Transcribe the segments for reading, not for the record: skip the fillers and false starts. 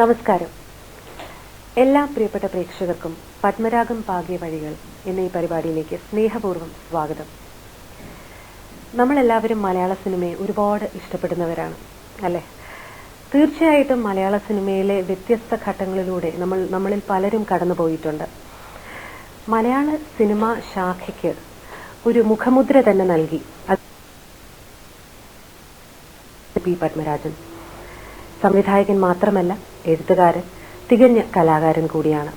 നമസ്കാരം. എല്ലാ പ്രിയപ്പെട്ട പ്രേക്ഷകർക്കും പത്മരാഗം പാകിയ വഴികൾ എന്ന ഈ പരിപാടിയിലേക്ക് സ്നേഹപൂർവ്വം സ്വാഗതം. നമ്മളെല്ലാവരും മലയാള സിനിമയെ ഒരുപാട് ഇഷ്ടപ്പെടുന്നവരാണ് അല്ലേ? തീർച്ചയായിട്ടും മലയാള സിനിമയിലെ വ്യത്യസ്ത ഘട്ടങ്ങളിലൂടെ നമ്മളിൽ പലരും കടന്നുപോയിട്ടുണ്ട്. മലയാള സിനിമാ ശാഖയ്ക്ക് ഒരു മുഖമുദ്ര തന്നെ നൽകി പി പത്മരാജൻ. സംവിധായകൻ മാത്രമല്ല, എഴുത്തുകാരൻ, തികഞ്ഞ കലാകാരൻ കൂടിയാണ്.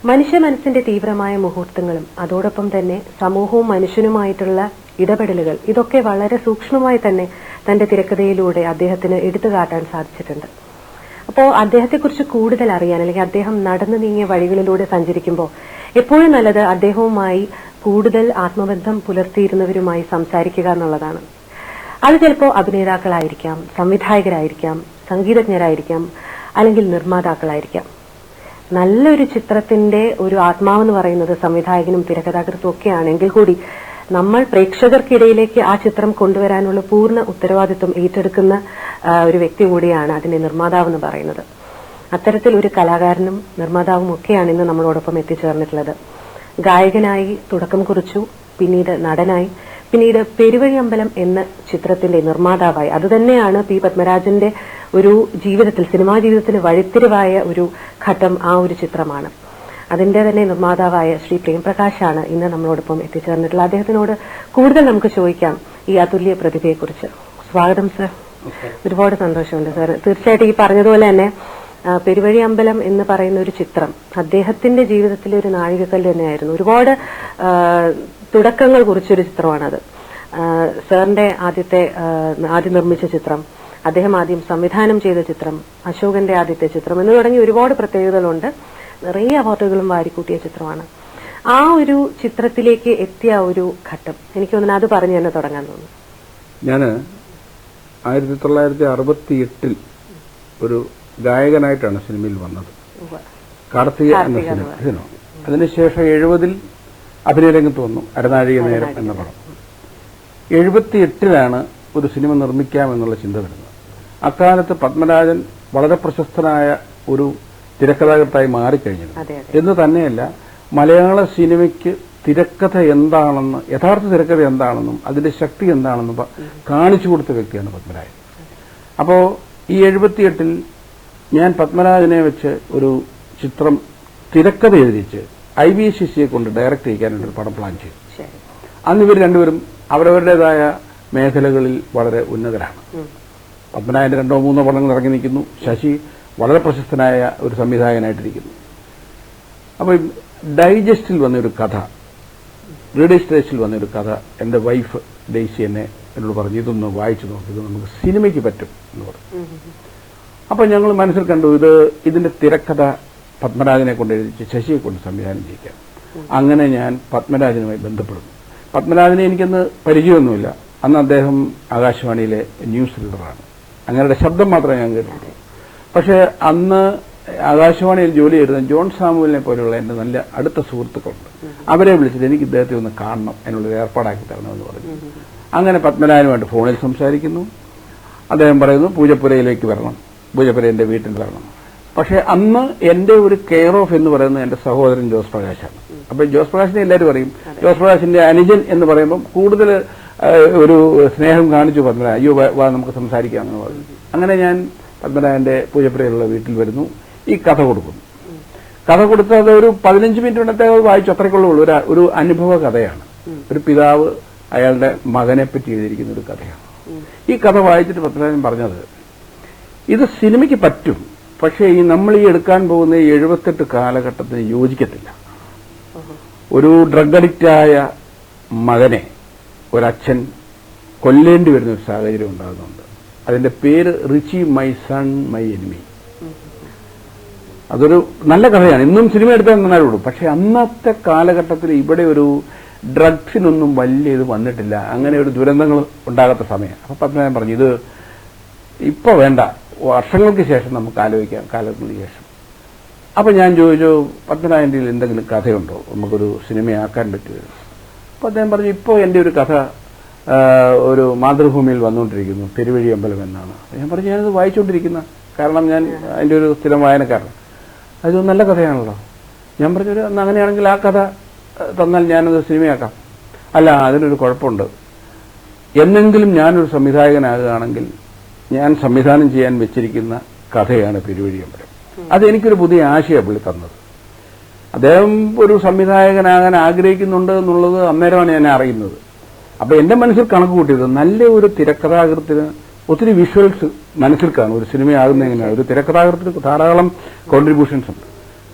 മനുഷ്യ മനസ്സിന്റെ തീവ്രമായ മുഹൂർത്തങ്ങളും അതോടൊപ്പം തന്നെ സമൂഹവും മനുഷ്യനുമായിട്ടുള്ള ഇടപെടലുകൾ, ഇതൊക്കെ വളരെ സൂക്ഷ്മമായി തന്നെ തന്റെ തിരക്കഥയിലൂടെ അദ്ദേഹത്തിന് എടുത്തുകാട്ടാൻ സാധിച്ചിട്ടുണ്ട്. അപ്പോൾ അദ്ദേഹത്തെക്കുറിച്ച് കൂടുതൽ അറിയാൻ, അല്ലെങ്കിൽ അദ്ദേഹം നടന്നു നീങ്ങിയ വഴികളിലൂടെ സഞ്ചരിക്കുമ്പോൾ എപ്പോഴും നല്ലത് അദ്ദേഹവുമായി കൂടുതൽ ആത്മബന്ധം പുലർത്തിയിരുന്നവരുമായി സംസാരിക്കുക എന്നുള്ളതാണ്. അത് ചിലപ്പോൾ അഭിനേതാക്കളായിരിക്കാം, സംവിധായകരായിരിക്കാം, സംഗീതജ്ഞരായിരിക്കാം, അല്ലെങ്കിൽ നിർമ്മാതാക്കളായിരിക്കാം. നല്ലൊരു ചിത്രത്തിന്റെ ഒരു ആത്മാവെന്ന് പറയുന്നത് സംവിധായകനും തിരക്കഥാകൃത്തും ഒക്കെ ആണെങ്കിൽ കൂടി നമ്മൾ പ്രേക്ഷകർക്കിടയിലേക്ക് ആ ചിത്രം കൊണ്ടുവരാനുള്ള പൂർണ്ണ ഉത്തരവാദിത്വം ഏറ്റെടുക്കുന്ന ഒരു വ്യക്തി കൂടിയാണ് അതിന്റെ നിർമ്മാതാവെന്ന് പറയുന്നത്. അത്തരത്തിൽ ഒരു കലാകാരനും നിർമ്മാതാവും ഒക്കെയാണ് ഇന്ന് നമ്മളോടൊപ്പം എത്തിച്ചേർന്നിട്ടുള്ളത്. ഗായകനായി തുടക്കം കുറിച്ചു, പിന്നീട് നടനായി, പിന്നീട് പെരുവഴിയമ്പലം എന്ന ചിത്രത്തിന്റെ നിർമ്മാതാവായി. അതുതന്നെയാണ് പി പത്മരാജന്റെ ഒരു ജീവിതത്തിൽ, സിനിമാ ജീവിതത്തിന് വഴിത്തിരിവായ ഒരു ഘട്ടം ആ ഒരു ചിത്രമാണ്. അതിന്റെ തന്നെ നിർമ്മാതാവായ ശ്രീ പ്രേംപ്രകാശാണ് ഇന്ന് നമ്മളോടൊപ്പം എത്തിച്ചേർന്നിട്ടുള്ളത്. അദ്ദേഹത്തിനോട് കൂടുതൽ നമുക്ക് ചോദിക്കാം ഈ അതുല്യ പ്രതിഭയെക്കുറിച്ച്. സ്വാഗതം സർ. ഒരുപാട് സന്തോഷമുണ്ട് സർ. തീർച്ചയായിട്ടും ഈ പറഞ്ഞതുപോലെ തന്നെ പെരുവഴിയമ്പലം എന്ന് പറയുന്ന ഒരു ചിത്രം അദ്ദേഹത്തിന്റെ ജീവിതത്തിലെ ഒരു നാഴികക്കല്ല് തന്നെയായിരുന്നു. ഒരുപാട് തുടക്കങ്ങൾ കുറിച്ചൊരു ചിത്രമാണത്. സാറിന്റെ ആദ്യം നിർമ്മിച്ച ചിത്രം, അദ്ദേഹം ആദ്യം സംവിധാനം ചെയ്ത ചിത്രം, അശോകന്റെ ആദ്യത്തെ ചിത്രം എന്ന് തുടങ്ങി ഒരുപാട് പ്രത്യേകതകളുണ്ട്. നിറയെ അവാർഡുകളും വാരിക്കൂട്ടിയ ചിത്രമാണ്. ആ ഒരു ചിത്രത്തിലേക്ക് എത്തിയ ഒരു ഘട്ടം എനിക്ക് തോന്നുന്നു അത് പറഞ്ഞു തന്നെ തുടങ്ങാൻ തോന്നുന്നു. ഞാൻ 1968 ഒരു ഗായകനായിട്ടാണ് സിനിമയിൽ വന്നത്. കാർത്തിക എന്ന സിനിമ. അതിനുശേഷം 70 അഭിനയരംഗത്ത് വന്നു. അരനാഴിക നേരം എന്ന പടം. 78 ഒരു സിനിമ നിർമ്മിക്കാമെന്നുള്ള ചിന്ത വരുന്നത്. അക്കാലത്ത് പത്മരാജൻ വളരെ പ്രശസ്തനായ ഒരു തിരക്കഥാകൃത്തായി മാറിക്കഴിഞ്ഞിരുന്നു എന്ന് തന്നെയല്ല, മലയാള സിനിമയ്ക്ക് തിരക്കഥ എന്താണെന്ന്, യഥാർത്ഥ തിരക്കഥ എന്താണെന്നും അതിന്റെ ശക്തി എന്താണെന്നും കാണിച്ചു കൊടുത്ത വ്യക്തിയാണ് പത്മരാജൻ. അപ്പോൾ ഈ 78 ഞാൻ പത്മരാജനെ വെച്ച് ഒരു ചിത്രം തിരക്കഥ എഴുതിച്ച് IB ശശിയെ കൊണ്ട് ഡയറക്ട് ചെയ്യിക്കാനൊരു പടം പ്ലാൻ ചെയ്തു. അന്ന് ഇവർ രണ്ടുപേരും അവരവരുടേതായ മേഖലകളിൽ വളരെ ഉന്നതരാണ്. പത്മനാഭന്റെ 2-3 പടങ്ങൾ ഇറങ്ങി നിൽക്കുന്നു. ശശി വളരെ പ്രശസ്തനായ ഒരു സംവിധായകനായിട്ടിരിക്കുന്നു. അപ്പോൾ ഡൈജസ്റ്റിൽ വന്നൊരു കഥ, റീഡേഴ്സ് ഡൈജസ്റ്റിൽ വന്നൊരു കഥ എന്റെ വൈഫ് ഡെയ്സി എന്നോട് പറഞ്ഞു, ഇതൊന്ന് വായിച്ചു നോക്കി, ഇത് നമുക്ക് സിനിമയ്ക്ക് പറ്റും എന്ന് പറഞ്ഞു. അപ്പോൾ ഞങ്ങൾ മനസ്സിൽ കണ്ടു, ഇതിന്റെ തിരക്കഥ പത്മരാജനെ കൊണ്ട് എഴുതിച്ച് ശശിയെ കൊണ്ട് സംവിധാനം ചെയ്യിക്കാം. അങ്ങനെ ഞാൻ പത്മരാജനുമായി ബന്ധപ്പെടുന്നു. പത്മരാജനെ എനിക്കന്ന് പരിചയമൊന്നുമില്ല. അന്ന് അദ്ദേഹം ആകാശവാണിയിലെ ന്യൂസ് റീഡറാണ്. അങ്ങനെയുടെ ശബ്ദം മാത്രമേ ഞാൻ കേട്ടിട്ടുള്ളൂ. പക്ഷേ അന്ന് ആകാശവാണിയിൽ ജോലി ചെയ്തിരുന്ന ജോൺ സാമുവലിനെ പോലെയുള്ള എന്റെ നല്ല അടുത്ത സുഹൃത്തുക്കളുണ്ട്. അവരെ വിളിച്ചിട്ട് എനിക്ക് ഇദ്ദേഹത്തെ ഒന്ന് കാണണം, അതിനുള്ളൊരു ഏർപ്പാടാക്കി തരണമെന്ന് പറഞ്ഞു. അങ്ങനെ പത്മരാജനുമായിട്ട് ഫോണിൽ സംസാരിക്കുന്നു. അദ്ദേഹം പറയുന്നു പൂജപ്പുരയിലേക്ക് വരണം, പൂജപ്പുര എന്റെ വീട്ടിൽ വരണം. പക്ഷെ അന്ന് എന്റെ ഒരു കെയർ ഓഫ് എന്ന് പറയുന്നത് എന്റെ സഹോദരൻ ജോസ് പ്രകാശാണ്. അപ്പൊ ജോസ് പ്രകാശിനെ എല്ലാവരും പറയും, ജോസ് പ്രകാശിന്റെ അനുജൻ എന്ന് പറയുമ്പോൾ കൂടുതൽ ഒരു സ്നേഹം കാണിച്ചു പത്മരാജൻ. അയ്യോ വാ നമുക്ക് സംസാരിക്കാമെന്ന് പറഞ്ഞു. അങ്ങനെ ഞാൻ പത്മരാജന്റെ പൂജപ്പുരയിലുള്ള വീട്ടിൽ വരുന്നു. ഈ കഥ കൊടുക്കുന്നു. കഥ കൊടുത്തത് ഒരു 15 മിനിറ്റ് കൊണ്ടത്തെ വായിച്ചു, അത്രയ്ക്കുള്ളൂ. ഒരു അനുഭവ കഥയാണ്. ഒരു പിതാവ് അയാളുടെ മകനെ പറ്റി എഴുതിയിരിക്കുന്ന ഒരു കഥയാണ്. ഈ കഥ വായിച്ചിട്ട് പത്മരാജൻ പറഞ്ഞത്, ഇത് സിനിമയ്ക്ക് പറ്റും, പക്ഷേ നമ്മൾ ഈ എടുക്കാൻ പോകുന്ന 78 കാലഘട്ടത്തിന് യോജിക്കത്തില്ല. ഒരു ഡ്രഗ് അഡിക്റ്റായ മകനെ ഒരച്ഛൻ കൊല്ലേണ്ടി വരുന്ന ഒരു സാഹചര്യം ഉണ്ടാകുന്നുണ്ട്. അതിന്റെ പേര് Ritchie my son my enemy. അതൊരു നല്ല കഥയാണ്. ഇന്നും സിനിമ എടുത്താൽ നന്നായുള്ളൂ. പക്ഷെ അന്നത്തെ കാലഘട്ടത്തിൽ ഇവിടെ ഒരു ഡ്രഗ്സിനൊന്നും വലിയ ഇത് വന്നിട്ടില്ല. അങ്ങനെ ഒരു ദുരന്തങ്ങൾ ഉണ്ടാകാത്ത സമയം. അപ്പൊ പത്മനാഭൻ പറഞ്ഞു, ഇത് ഇപ്പൊ വേണ്ട, വർഷങ്ങൾക്ക് ശേഷം നമുക്ക് ആലോചിക്കാം, കാലങ്ങൾക്ക് ശേഷം. അപ്പൊ ഞാൻ ചോദിച്ചു, പത്മനാഭന്റെ എന്തെങ്കിലും കഥയുണ്ടോ, നമുക്കൊരു സിനിമയാക്കാൻ പറ്റുമോ? അപ്പൊ അദ്ദേഹം പറഞ്ഞു, ഇപ്പോൾ എന്റെ ഒരു കഥ ഒരു മാതൃഭൂമിയിൽ വന്നുകൊണ്ടിരിക്കുന്നു, പെരുവഴിയമ്പലം എന്നാണ്. ഞാൻ പറഞ്ഞു, ഞാനത് വായിച്ചുകൊണ്ടിരിക്കുന്ന കാരണം ഞാൻ അതിൻ്റെ ഒരു സ്ഥിരം വായനക്കാരനാണ്. അത് നല്ല കഥയാണല്ലോ. ഞാൻ പറഞ്ഞൊരു അങ്ങനെയാണെങ്കിൽ ആ കഥ തന്നാൽ ഞാനത് സിനിമയാക്കാം. അല്ല, അതിനൊരു കുഴപ്പമുണ്ട്. എന്നെങ്കിലും ഞാനൊരു സംവിധായകനാകുകയാണെങ്കിൽ ഞാൻ സംവിധാനം ചെയ്യാൻ വെച്ചിരിക്കുന്ന കഥയാണ് പെരുവഴിയമ്പലം. അതെനിക്കൊരു പുതിയ ആശയമാണ് പുള്ളി തന്നത്. അദ്ദേഹം ഒരു സംവിധായകനാകാൻ ആഗ്രഹിക്കുന്നുണ്ട് എന്നുള്ളത് അന്നേരമാണ് ഞാൻ അറിയുന്നത്. അപ്പൊ എന്റെ മനസ്സിൽ കണക്ക് കൂട്ടിയത് നല്ല ഒരു തിരക്കഥാകൃത്തിന് ഒത്തിരി വിഷ്വൽസ് മനസ്സിൽ കാണും. ഒരു സിനിമയാകുന്ന എങ്ങനെയാണ്, ഒരു തിരക്കഥാകൃത്തിന് ധാരാളം കോൺട്രിബ്യൂഷൻസ് ഉണ്ട്.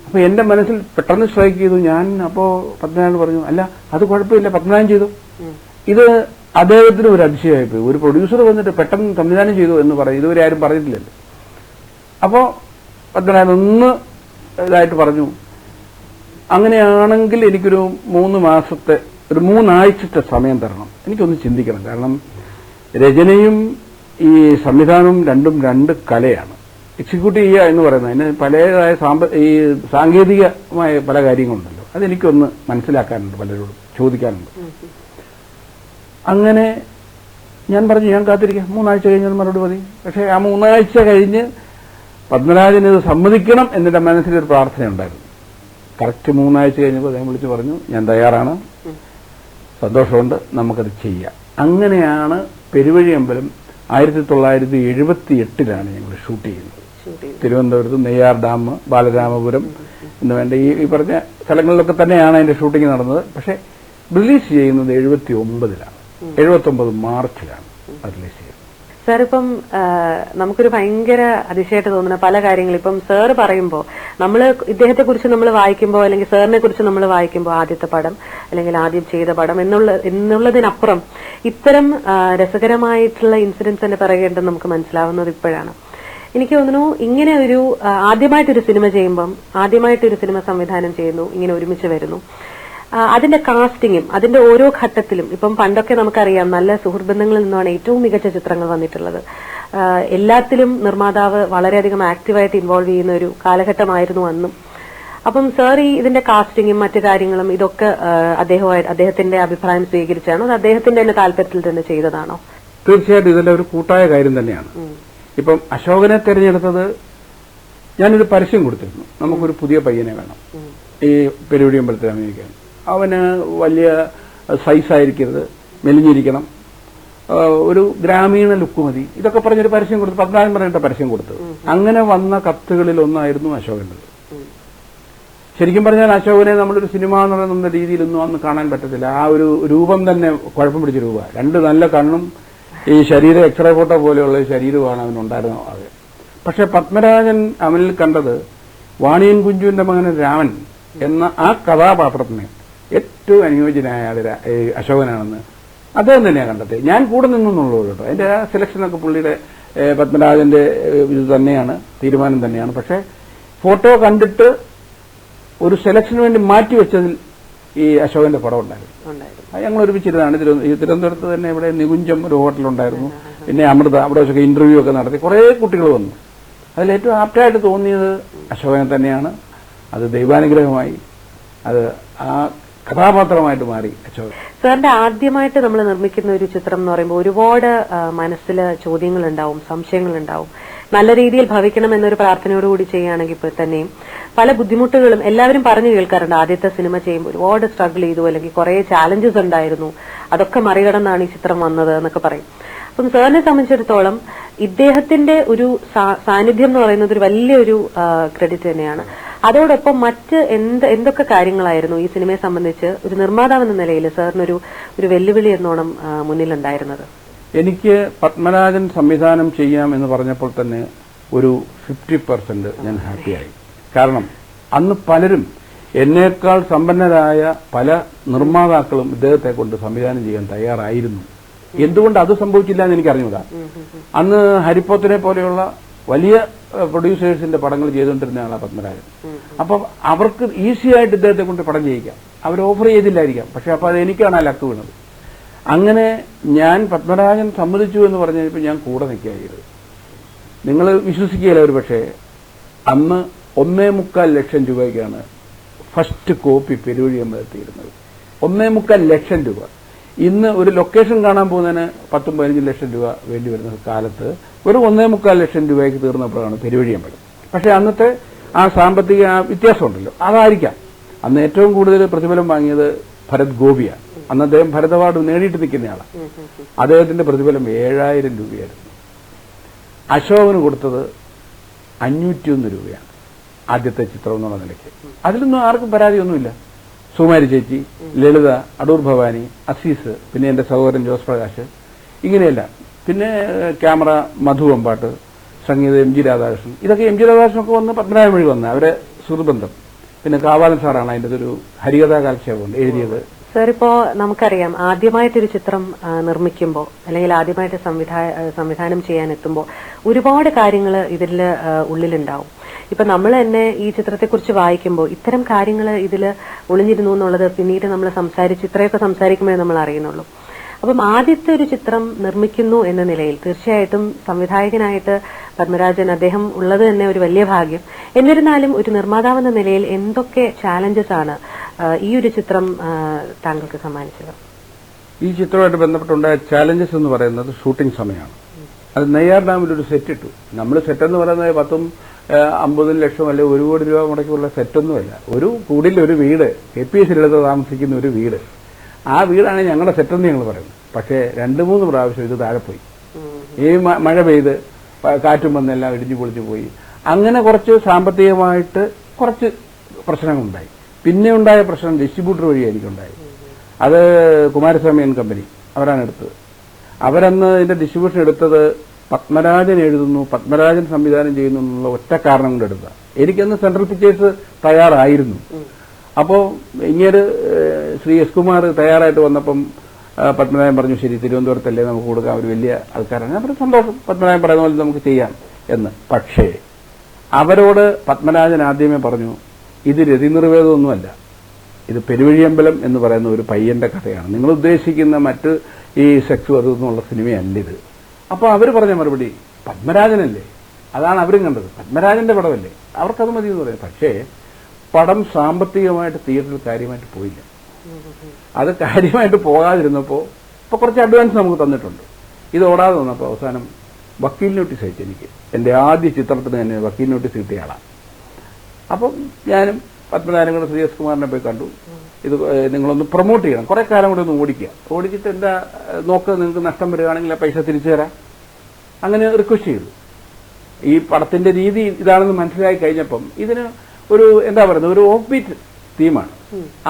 അപ്പൊ എന്റെ മനസ്സിൽ പെട്ടെന്ന് സ്ട്രൈക്ക് ചെയ്തു. ഞാൻ അപ്പോ പത്മനാഭൻ പറഞ്ഞു, അല്ല അത് കുഴപ്പമില്ല, പത്മനാഭൻ ചെയ്തു. ഇത് അദ്ദേഹത്തിന് ഒരു അതിശയമായിപ്പോയി. ഒരു പ്രൊഡ്യൂസർ വന്നിട്ട് പെട്ടെന്ന് സംവിധാനം ചെയ്തു എന്ന് പറയും, ഇതുവരെ ആരും പറഞ്ഞിട്ടില്ലല്ലോ. അപ്പോ പത്മനാഭൻ ഒന്ന് ഇതായിട്ട് പറഞ്ഞു, അങ്ങനെയാണെങ്കിൽ എനിക്കൊരു 3 മാസത്തെ ഒരു 3 ആഴ്ചത്തെ സമയം തരണം, എനിക്കൊന്ന് ചിന്തിക്കണം. കാരണം രചനയും ഈ സംവിധാനവും രണ്ടും 2 കലയാണ്. എക്സിക്യൂട്ട് ചെയ്യുക എന്ന് പറയുന്നത് അതിന് പലതായ ഈ സാങ്കേതികമായ പല കാര്യങ്ങളുണ്ടല്ലോ, അതെനിക്കൊന്ന് മനസ്സിലാക്കാനുണ്ട്, പലരോടും ചോദിക്കാനുണ്ട്. അങ്ങനെ ഞാൻ പറഞ്ഞു, ഞാൻ കാത്തിരിക്കാം, 3 ആഴ്ച കഴിഞ്ഞാൽ മറുപടി മതി. പക്ഷേ ആ 3 ആഴ്ച കഴിഞ്ഞ് പത്മരാജൻ ഇത് സമ്മതിക്കണം എന്നെ മനസ്സിലൊരു പ്രാർത്ഥനയുണ്ടായിരുന്നു. കറക്റ്റ് 3 ആഴ്ച കഴിഞ്ഞപ്പോൾ അദ്ദേഹം വിളിച്ചു പറഞ്ഞു, ഞാൻ തയ്യാറാണ്, സന്തോഷമുണ്ട്, നമുക്കത് ചെയ്യാം. അങ്ങനെയാണ് പെരുവഴിയമ്പലം 1978 ഞങ്ങൾ ഷൂട്ട് ചെയ്യുന്നത്. തിരുവനന്തപുരത്ത് നെയ്യാർ ഡാം, ബാലരാമപുരം എന്ന് വേണ്ട ഈ പറഞ്ഞ സ്ഥലങ്ങളിലൊക്കെ തന്നെയാണ് അതിന്റെ ഷൂട്ടിംഗ് നടന്നത്. പക്ഷെ റിലീസ് ചെയ്യുന്നത് 79 മാർച്ചിലാണ് റിലീസ് ചെയ്യുന്നത്. സാർ, ഇപ്പം നമുക്കൊരു ഭയങ്കര അതിശയമായിട്ട് തോന്നുന്ന പല കാര്യങ്ങളും ഇപ്പം സാറ് പറയുമ്പോൾ നമ്മൾ ഇദ്ദേഹത്തെ കുറിച്ച് നമ്മൾ വായിക്കുമ്പോൾ അല്ലെങ്കിൽ സാറിനെ കുറിച്ച് നമ്മൾ വായിക്കുമ്പോൾ ആദ്യത്തെ പടം അല്ലെങ്കിൽ ആദ്യം ചെയ്ത പടം എന്നുള്ളതിനപ്പുറം ഇത്തരം രസകരമായിട്ടുള്ള ഇൻസിഡൻസ് തന്നെ പറയുന്നുണ്ടെന്ന് നമുക്ക് മനസ്സിലാവുന്നത് ഇപ്പോഴാണ്. എനിക്ക് തോന്നുന്നു ഇങ്ങനെ ഒരു ആദ്യമായിട്ടൊരു സിനിമ ചെയ്യുമ്പം, ആദ്യമായിട്ടൊരു സിനിമ സംവിധാനം ചെയ്യുന്നു, ഇങ്ങനെ ഒരുമിച്ച് വരുന്നു, അതിന്റെ കാസ്റ്റിങ്ങും അതിന്റെ ഓരോ ഘട്ടത്തിലും ഇപ്പം പണ്ടൊക്കെ നമുക്കറിയാം നല്ല സുഹൃത്ബന്ധങ്ങളിൽ നിന്നാണ് ഏറ്റവും മികച്ച ചിത്രങ്ങൾ വന്നിട്ടുള്ളത്. എല്ലാത്തിലും നിർമ്മാതാവ് വളരെയധികം ആക്റ്റീവായിട്ട് ഇൻവോൾവ് ചെയ്യുന്ന ഒരു കാലഘട്ടമായിരുന്നു അന്നും. അപ്പം സാർ ഈ ഇതിന്റെ കാസ്റ്റിങ്ങും മറ്റു കാര്യങ്ങളും ഇതൊക്കെ അദ്ദേഹത്തിന്റെ അഭിപ്രായം സ്വീകരിച്ചാണോ, അത് അദ്ദേഹത്തിന്റെ തന്നെ താല്പര്യത്തിൽ തന്നെ ചെയ്തതാണോ? തീർച്ചയായിട്ടും ഇതെല്ലാം ഒരു കൂട്ടായ കാര്യം തന്നെയാണ്. ഇപ്പം അശോകനെ തെരഞ്ഞെടുത്തത്, ഞാനൊരു പരസ്യം കൊടുത്തിരുന്നു, നമുക്കൊരു പുതിയ പയ്യനെ വേണം ഈ പെരുവഴിയമ്പലത്തിൽ അഭിനയിക്കാൻ. അവന് വലിയ സൈസായിരിക്കരുത്, മെലിഞ്ഞിരിക്കണം, ഒരു ഗ്രാമീണ ലുക്ക് മതി, ഇതൊക്കെ പറഞ്ഞൊരു പരസ്യം കൊടുത്തു. 14 പറഞ്ഞിട്ട് പരസ്യം കൊടുത്തു. അങ്ങനെ വന്ന കത്തുകളിൽ ഒന്നായിരുന്നു അശോകന്റെ. ശരിക്കും പറഞ്ഞാൽ അശോകനെ നമ്മളൊരു സിനിമ എന്ന് പറയുന്ന രീതിയിലൊന്നും അന്ന് കാണാൻ പറ്റത്തില്ല. ആ ഒരു രൂപം തന്നെ കുഴപ്പം പിടിച്ച രൂപമാണ്. 2 നല്ല കണ്ണും ഈ ശരീരം എക്സ്റേ ഫോട്ടോ പോലെയുള്ള ശരീരമാണ് അവനുണ്ടായിരുന്നത്. അതെ. പക്ഷെ പത്മരാജൻ അവനിൽ കണ്ടത് വാണിയൻ കുഞ്ചുവിന്റെ മകൻ രാമൻ എന്ന ആ കഥാപാത്രത്തിന് ഏറ്റവും അനുയോജ്യനായ അശോകനാണെന്ന് അദ്ദേഹം തന്നെയാണ് കണ്ടെത്തിയത്. ഞാൻ കൂടെ നിന്നുള്ളൂ കേട്ടോ. അതിന്റെ ആ സെലക്ഷനൊക്കെ പുള്ളിയുടെ പത്മരാജന്റെ ഇത് തന്നെയാണ്, തീരുമാനം തന്നെയാണ്. പക്ഷെ ഫോട്ടോ കണ്ടിട്ട് ഒരു സെലക്ഷന് വേണ്ടി മാറ്റിവെച്ചതിൽ ഈ അശോകന്റെ പടം ഉണ്ടായിരുന്നു. ഞങ്ങൾ ഒരുമിച്ചിരുന്നാണ് തിരുവനന്തപുരത്ത് തന്നെ. ഇവിടെ നികുഞ്ചം ഒരു ഹോട്ടലുണ്ടായിരുന്നു, പിന്നെ അമൃത, അവിടെ വെച്ചൊക്കെ ഇന്റർവ്യൂ ഒക്കെ നടത്തി കുറേ കുട്ടികൾ വന്നു. അതിലേറ്റവും ആപ്റ്റായിട്ട് തോന്നിയത് അശോകനെ തന്നെയാണ്. അത് ദൈവാനുഗ്രഹമായി, അത് ആ കഥാപാത്രമായിട്ട് മാറി അശോകൻ. സാറിന്റെ ആദ്യമായിട്ട് നമ്മൾ നിർമ്മിക്കുന്ന ഒരു ചിത്രം എന്ന് പറയുമ്പോൾ ഒരുപാട് മനസ്സിൽ ചോദ്യങ്ങളുണ്ടാവും, സംശയങ്ങളുണ്ടാവും. നല്ല രീതിയിൽ ഭവിക്കണം എന്നൊരു പ്രാർത്ഥനയോടുകൂടി ചെയ്യുകയാണെങ്കിൽ തന്നെയും പല ബുദ്ധിമുട്ടുകളും എല്ലാവരും പറഞ്ഞു കേൾക്കാറുണ്ട്. ആദ്യത്തെ സിനിമ ചെയ്യുമ്പോൾ ഒരുപാട് സ്ട്രഗിൾ ചെയ്തു, അല്ലെങ്കിൽ കുറെ ചാലഞ്ചസ് ഉണ്ടായിരുന്നു, അതൊക്കെ മറികടന്നാണ് ഈ ചിത്രം വന്നത് എന്നൊക്കെ പറയും. അപ്പം സാറിനെ സംബന്ധിച്ചിടത്തോളം ഇദ്ദേഹത്തിന്റെ ഒരു സാന്നിധ്യം എന്ന് പറയുന്നത് ഒരു വലിയൊരു ക്രെഡിറ്റ് തന്നെയാണ്. അതോടൊപ്പം മറ്റ് എന്തൊക്കെ കാര്യങ്ങളായിരുന്നു ഈ സിനിമയെ സംബന്ധിച്ച് ഒരു നിർമ്മാതാവ് എന്ന നിലയിൽ സാറിനൊരു വെല്ലുവിളി എന്നോണം മുന്നിലുണ്ടായിരുന്നത്? എനിക്ക് പത്മരാജൻ സംവിധാനം ചെയ്യാം എന്ന് പറഞ്ഞപ്പോൾ തന്നെ ഒരു 50% ഞാൻ ഹാപ്പിയായി. കാരണം അന്ന് പലരും, എന്നേക്കാൾ സമ്പന്നരായ പല നിർമ്മാതാക്കളും ഇദ്ദേഹത്തെ കൊണ്ട് സംവിധാനം ചെയ്യാൻ തയ്യാറായിരുന്നു. എന്തുകൊണ്ട് അത് സംഭവിച്ചില്ല എന്ന് എനിക്ക് അറിഞ്ഞൂടാ. അന്ന് ഹരിപ്പോത്തിനെ പോലെയുള്ള വലിയ പ്രൊഡ്യൂസേഴ്സിന്റെ പടങ്ങൾ ചെയ്തുകൊണ്ടിരുന്ന ആളാണ് പത്മരാജൻ. അപ്പം അവർക്ക് ഈസി ആയിട്ട് ഇദ്ദേഹത്തെ കൊണ്ട് പടം ചെയ്യിക്കാം, അവർ ഓഫർ ചെയ്തില്ലായിരിക്കാം. പക്ഷെ അപ്പൊ അത് എനിക്കാണ് ആ ലക്ക് വീണത്. അങ്ങനെ ഞാൻ പത്മരാജൻ സമ്മതിച്ചു എന്ന് പറഞ്ഞപ്പോൾ ഞാൻ കൂടെ നിൽക്കുകയായിരുന്നു. നിങ്ങൾ വിശ്വസിക്കുകയില്ല, ഒരു പക്ഷേ അന്ന് 1.25 ലക്ഷം രൂപയ്ക്കാണ് ഫസ്റ്റ് കോപ്പി പെരുവഴിയമ്പലത്തിയിരുന്നത്. 1.25 ലക്ഷം രൂപ. ഇന്ന് ഒരു ലൊക്കേഷൻ കാണാൻ പോകുന്നതിന് 10-15 ലക്ഷം രൂപ വേണ്ടി വരുന്ന കാലത്ത് ഒരു 1.25 ലക്ഷം രൂപയ്ക്ക് തീർന്നപ്പോഴാണ് പെരുവഴിയമ്പലം. പക്ഷെ അന്നത്തെ ആ സാമ്പത്തിക വ്യത്യാസമുണ്ടല്ലോ, അതായിരിക്കാം അന്ന് ഏറ്റവും കൂടുതൽ പ്രതിഫലം വാങ്ങിയത് ഭരത് ഗോപിയാണ്. അന്ന് അദ്ദേഹം ഭരത് അവാർഡ് നേടിയിട്ട് നിൽക്കുന്നയാളാണ്. അദ്ദേഹത്തിന്റെ പ്രതിഫലം 7000 രൂപയായിരുന്നു. അശോകന് കൊടുത്തത് 501 രൂപയാണ് ആദ്യത്തെ ചിത്രം എന്നുള്ള നിലയ്ക്ക്. അതിലൊന്നും ആർക്കും പരാതിയൊന്നുമില്ല. സുമാരി ചേച്ചി, ലളിത, അടൂർ ഭവാനി, അസീസ്, പിന്നെ എന്റെ സഹോദരൻ ജോസ് പ്രകാശ്, ഇങ്ങനെയല്ല. പിന്നെ ക്യാമറ മധു അമ്പാട്ട്, സംഗീതം എം ജി രാധാകൃഷ്ണൻ. ഇതൊക്കെ എം ജി രാധാകൃഷ്ണനൊക്കെ വന്ന് പത്മനാഭൻ വഴി വന്ന അവരെ സുഹൃബന്ധം. പിന്നെ കാവാലൻ സാറാണ് അതിൻ്റെ ഒരു ഹരികഥാ കാലക്ഷേപം എഴുതിയത്. സാർ, ഇപ്പോ നമുക്കറിയാം ആദ്യമായിട്ടൊരു ചിത്രം നിർമ്മിക്കുമ്പോൾ അല്ലെങ്കിൽ ആദ്യമായിട്ട് സംവിധാനം ചെയ്യാൻ എത്തുമ്പോൾ ഒരുപാട് കാര്യങ്ങൾ ഇതിൽ ഉള്ളിലുണ്ടാവും. ഇപ്പൊ നമ്മൾ തന്നെ ഈ ചിത്രത്തെക്കുറിച്ച് വായിക്കുമ്പോൾ ഇത്തരം കാര്യങ്ങൾ ഇതിൽ ഒളിഞ്ഞിരുന്നു എന്നുള്ളത് പിന്നീട് നമ്മൾ ഇത്രയൊക്കെ സംസാരിക്കുമ്പോഴേ നമ്മൾ അറിയുന്നുള്ളൂ. അപ്പം ആദ്യത്തെ ഒരു ചിത്രം നിർമ്മിക്കുന്നു എന്ന നിലയിൽ തീർച്ചയായിട്ടും സംവിധായകനായിട്ട് പത്മരാജൻ അദ്ദേഹം ഉള്ളത് തന്നെ ഒരു വലിയ ഭാഗ്യം. എന്നിരുന്നാലും ഒരു നിർമ്മാതാവെന്ന നിലയിൽ എന്തൊക്കെ ചാലഞ്ചസ് ആണ് ഈ ഒരു ചിത്രം താങ്കൾക്ക് സമ്മാനിച്ചത്? ഈ ചിത്രമായിട്ട് ബന്ധപ്പെട്ടുണ്ടായ ചാലഞ്ചസ് എന്ന് പറയുന്നത് ഷൂട്ടിംഗ് സമയമാണ്. അത് നെയ്യാർ ഡാമിൽ ഒരു സെറ്റ് ഇട്ടു. നമ്മൾ സെറ്റ് എന്ന് പറയുന്നത് 10-50 ലക്ഷം അല്ലെങ്കിൽ 1 കോടി രൂപ മുടക്കിയുള്ള സെറ്റൊന്നുമല്ല. ഒരു കൂടിൽ ഒരു വീട്, KPS ലളിത താമസിക്കുന്ന ഒരു വീട്, ആ വീടാണ് ഞങ്ങളുടെ സെറ്റെന്ന് ഞങ്ങൾ പറയുന്നത്. പക്ഷേ 2-3 പ്രാവശ്യം ഇത് താഴെ പോയി. ഈ മഴ പെയ്ത് കാറ്റും വന്നെല്ലാം ഇടിഞ്ഞു പൊളിച്ചു പോയി. അങ്ങനെ കുറച്ച് സാമ്പത്തികമായിട്ട് കുറച്ച് പ്രശ്നങ്ങളുണ്ടായി. പിന്നെ ഉണ്ടായ പ്രശ്നം ഡിസ്ട്രിബ്യൂട്ടർ വഴി എനിക്കുണ്ടായി. അത് കുമാരസ്വാമി ആൻഡ് കമ്പനി അവരാണ് എടുത്തത്. അവരന്ന് ഇതിന്റെ ഡിസ്ട്രിബ്യൂഷൻ എടുത്തത് പത്മരാജൻ എഴുതുന്നു, പത്മരാജൻ സംവിധാനം ചെയ്യുന്നു എന്നുള്ള ഒറ്റ കാരണം കൊണ്ട് എടുക്കുക. എനിക്കന്ന് സെൻട്രൽ പിക്ചേഴ്സ് തയ്യാറായിരുന്നു. അപ്പോൾ ഇങ്ങനെ ശ്രീ എസ് കുമാർ തയ്യാറായിട്ട് വന്നപ്പം പത്മനാഭൻ പറഞ്ഞു, ശരി തിരുവനന്തപുരത്തല്ലേ നമുക്ക് കൊടുക്കാം, അവർ വലിയ ആൾക്കാരാണ്. ഞാൻ പറഞ്ഞു സന്തോഷം, പത്മനാഭൻ പറയുന്ന പോലെ നമുക്ക് ചെയ്യാം എന്ന്. പക്ഷേ അവരോട് പത്മരാജൻ ആദ്യമേ പറഞ്ഞു, ഇത് രതിനിർവേദമൊന്നുമല്ല, ഇത് പെരുവഴിയമ്പലം എന്ന് പറയുന്ന ഒരു പയ്യന്റെ കഥയാണ്, നിങ്ങൾ ഉദ്ദേശിക്കുന്ന മറ്റ് ഈ സെക്സ് അതെന്നുള്ള സിനിമയല്ലിത്. അപ്പോൾ അവർ പറഞ്ഞ മറുപടി, പത്മരാജനല്ലേ, അതാണ് അവരും കണ്ടത്, പത്മരാജന്റെ പടമല്ലേ, അവർക്കത് മതി എന്ന് പറയാം. പക്ഷേ പടം സാമ്പത്തികമായിട്ട് തിയേറ്ററിൽ കാര്യമായിട്ട് പോയില്ല. അത് കാര്യമായിട്ട് പോകാതിരുന്നപ്പോൾ ഇപ്പോൾ കുറച്ച് അഡ്വാൻസ് നമുക്ക് തന്നിട്ടുണ്ട്. ഇത് ഓടാതെ വന്നപ്പോൾ അവസാനം വക്കീൽ നോട്ടീസ് അയച്ചു. എനിക്ക് എൻ്റെ ആദ്യ ചിത്രത്തിന് തന്നെ വക്കീൽ നോട്ടീസ് കിട്ടിയ ആളാണ്. അപ്പം ഞാനും പത്മനാഭനും കൂടെ ശ്രീ എസ് കുമാറിനെ പോയി കണ്ടു. ഇത് നിങ്ങളൊന്ന് പ്രൊമോട്ട് ചെയ്യണം, കുറെ കാലം കൂടെ ഒന്ന് ഓടിച്ചിട്ട് എന്താ നോക്ക്, നിങ്ങൾക്ക് നഷ്ടം വരികയാണെങ്കിൽ ആ പൈസ തിരിച്ചു തരാം, അങ്ങനെ റിക്വസ്റ്റ് ചെയ്തു. ഈ പടത്തിന്റെ രീതി ഇതാണെന്ന് മനസ്സിലായി കഴിഞ്ഞപ്പം ഇതിന് ഒരു എന്താ പറയുന്നത്, ഒരു ഓഫ് ബീറ്റ് തീമാണ്.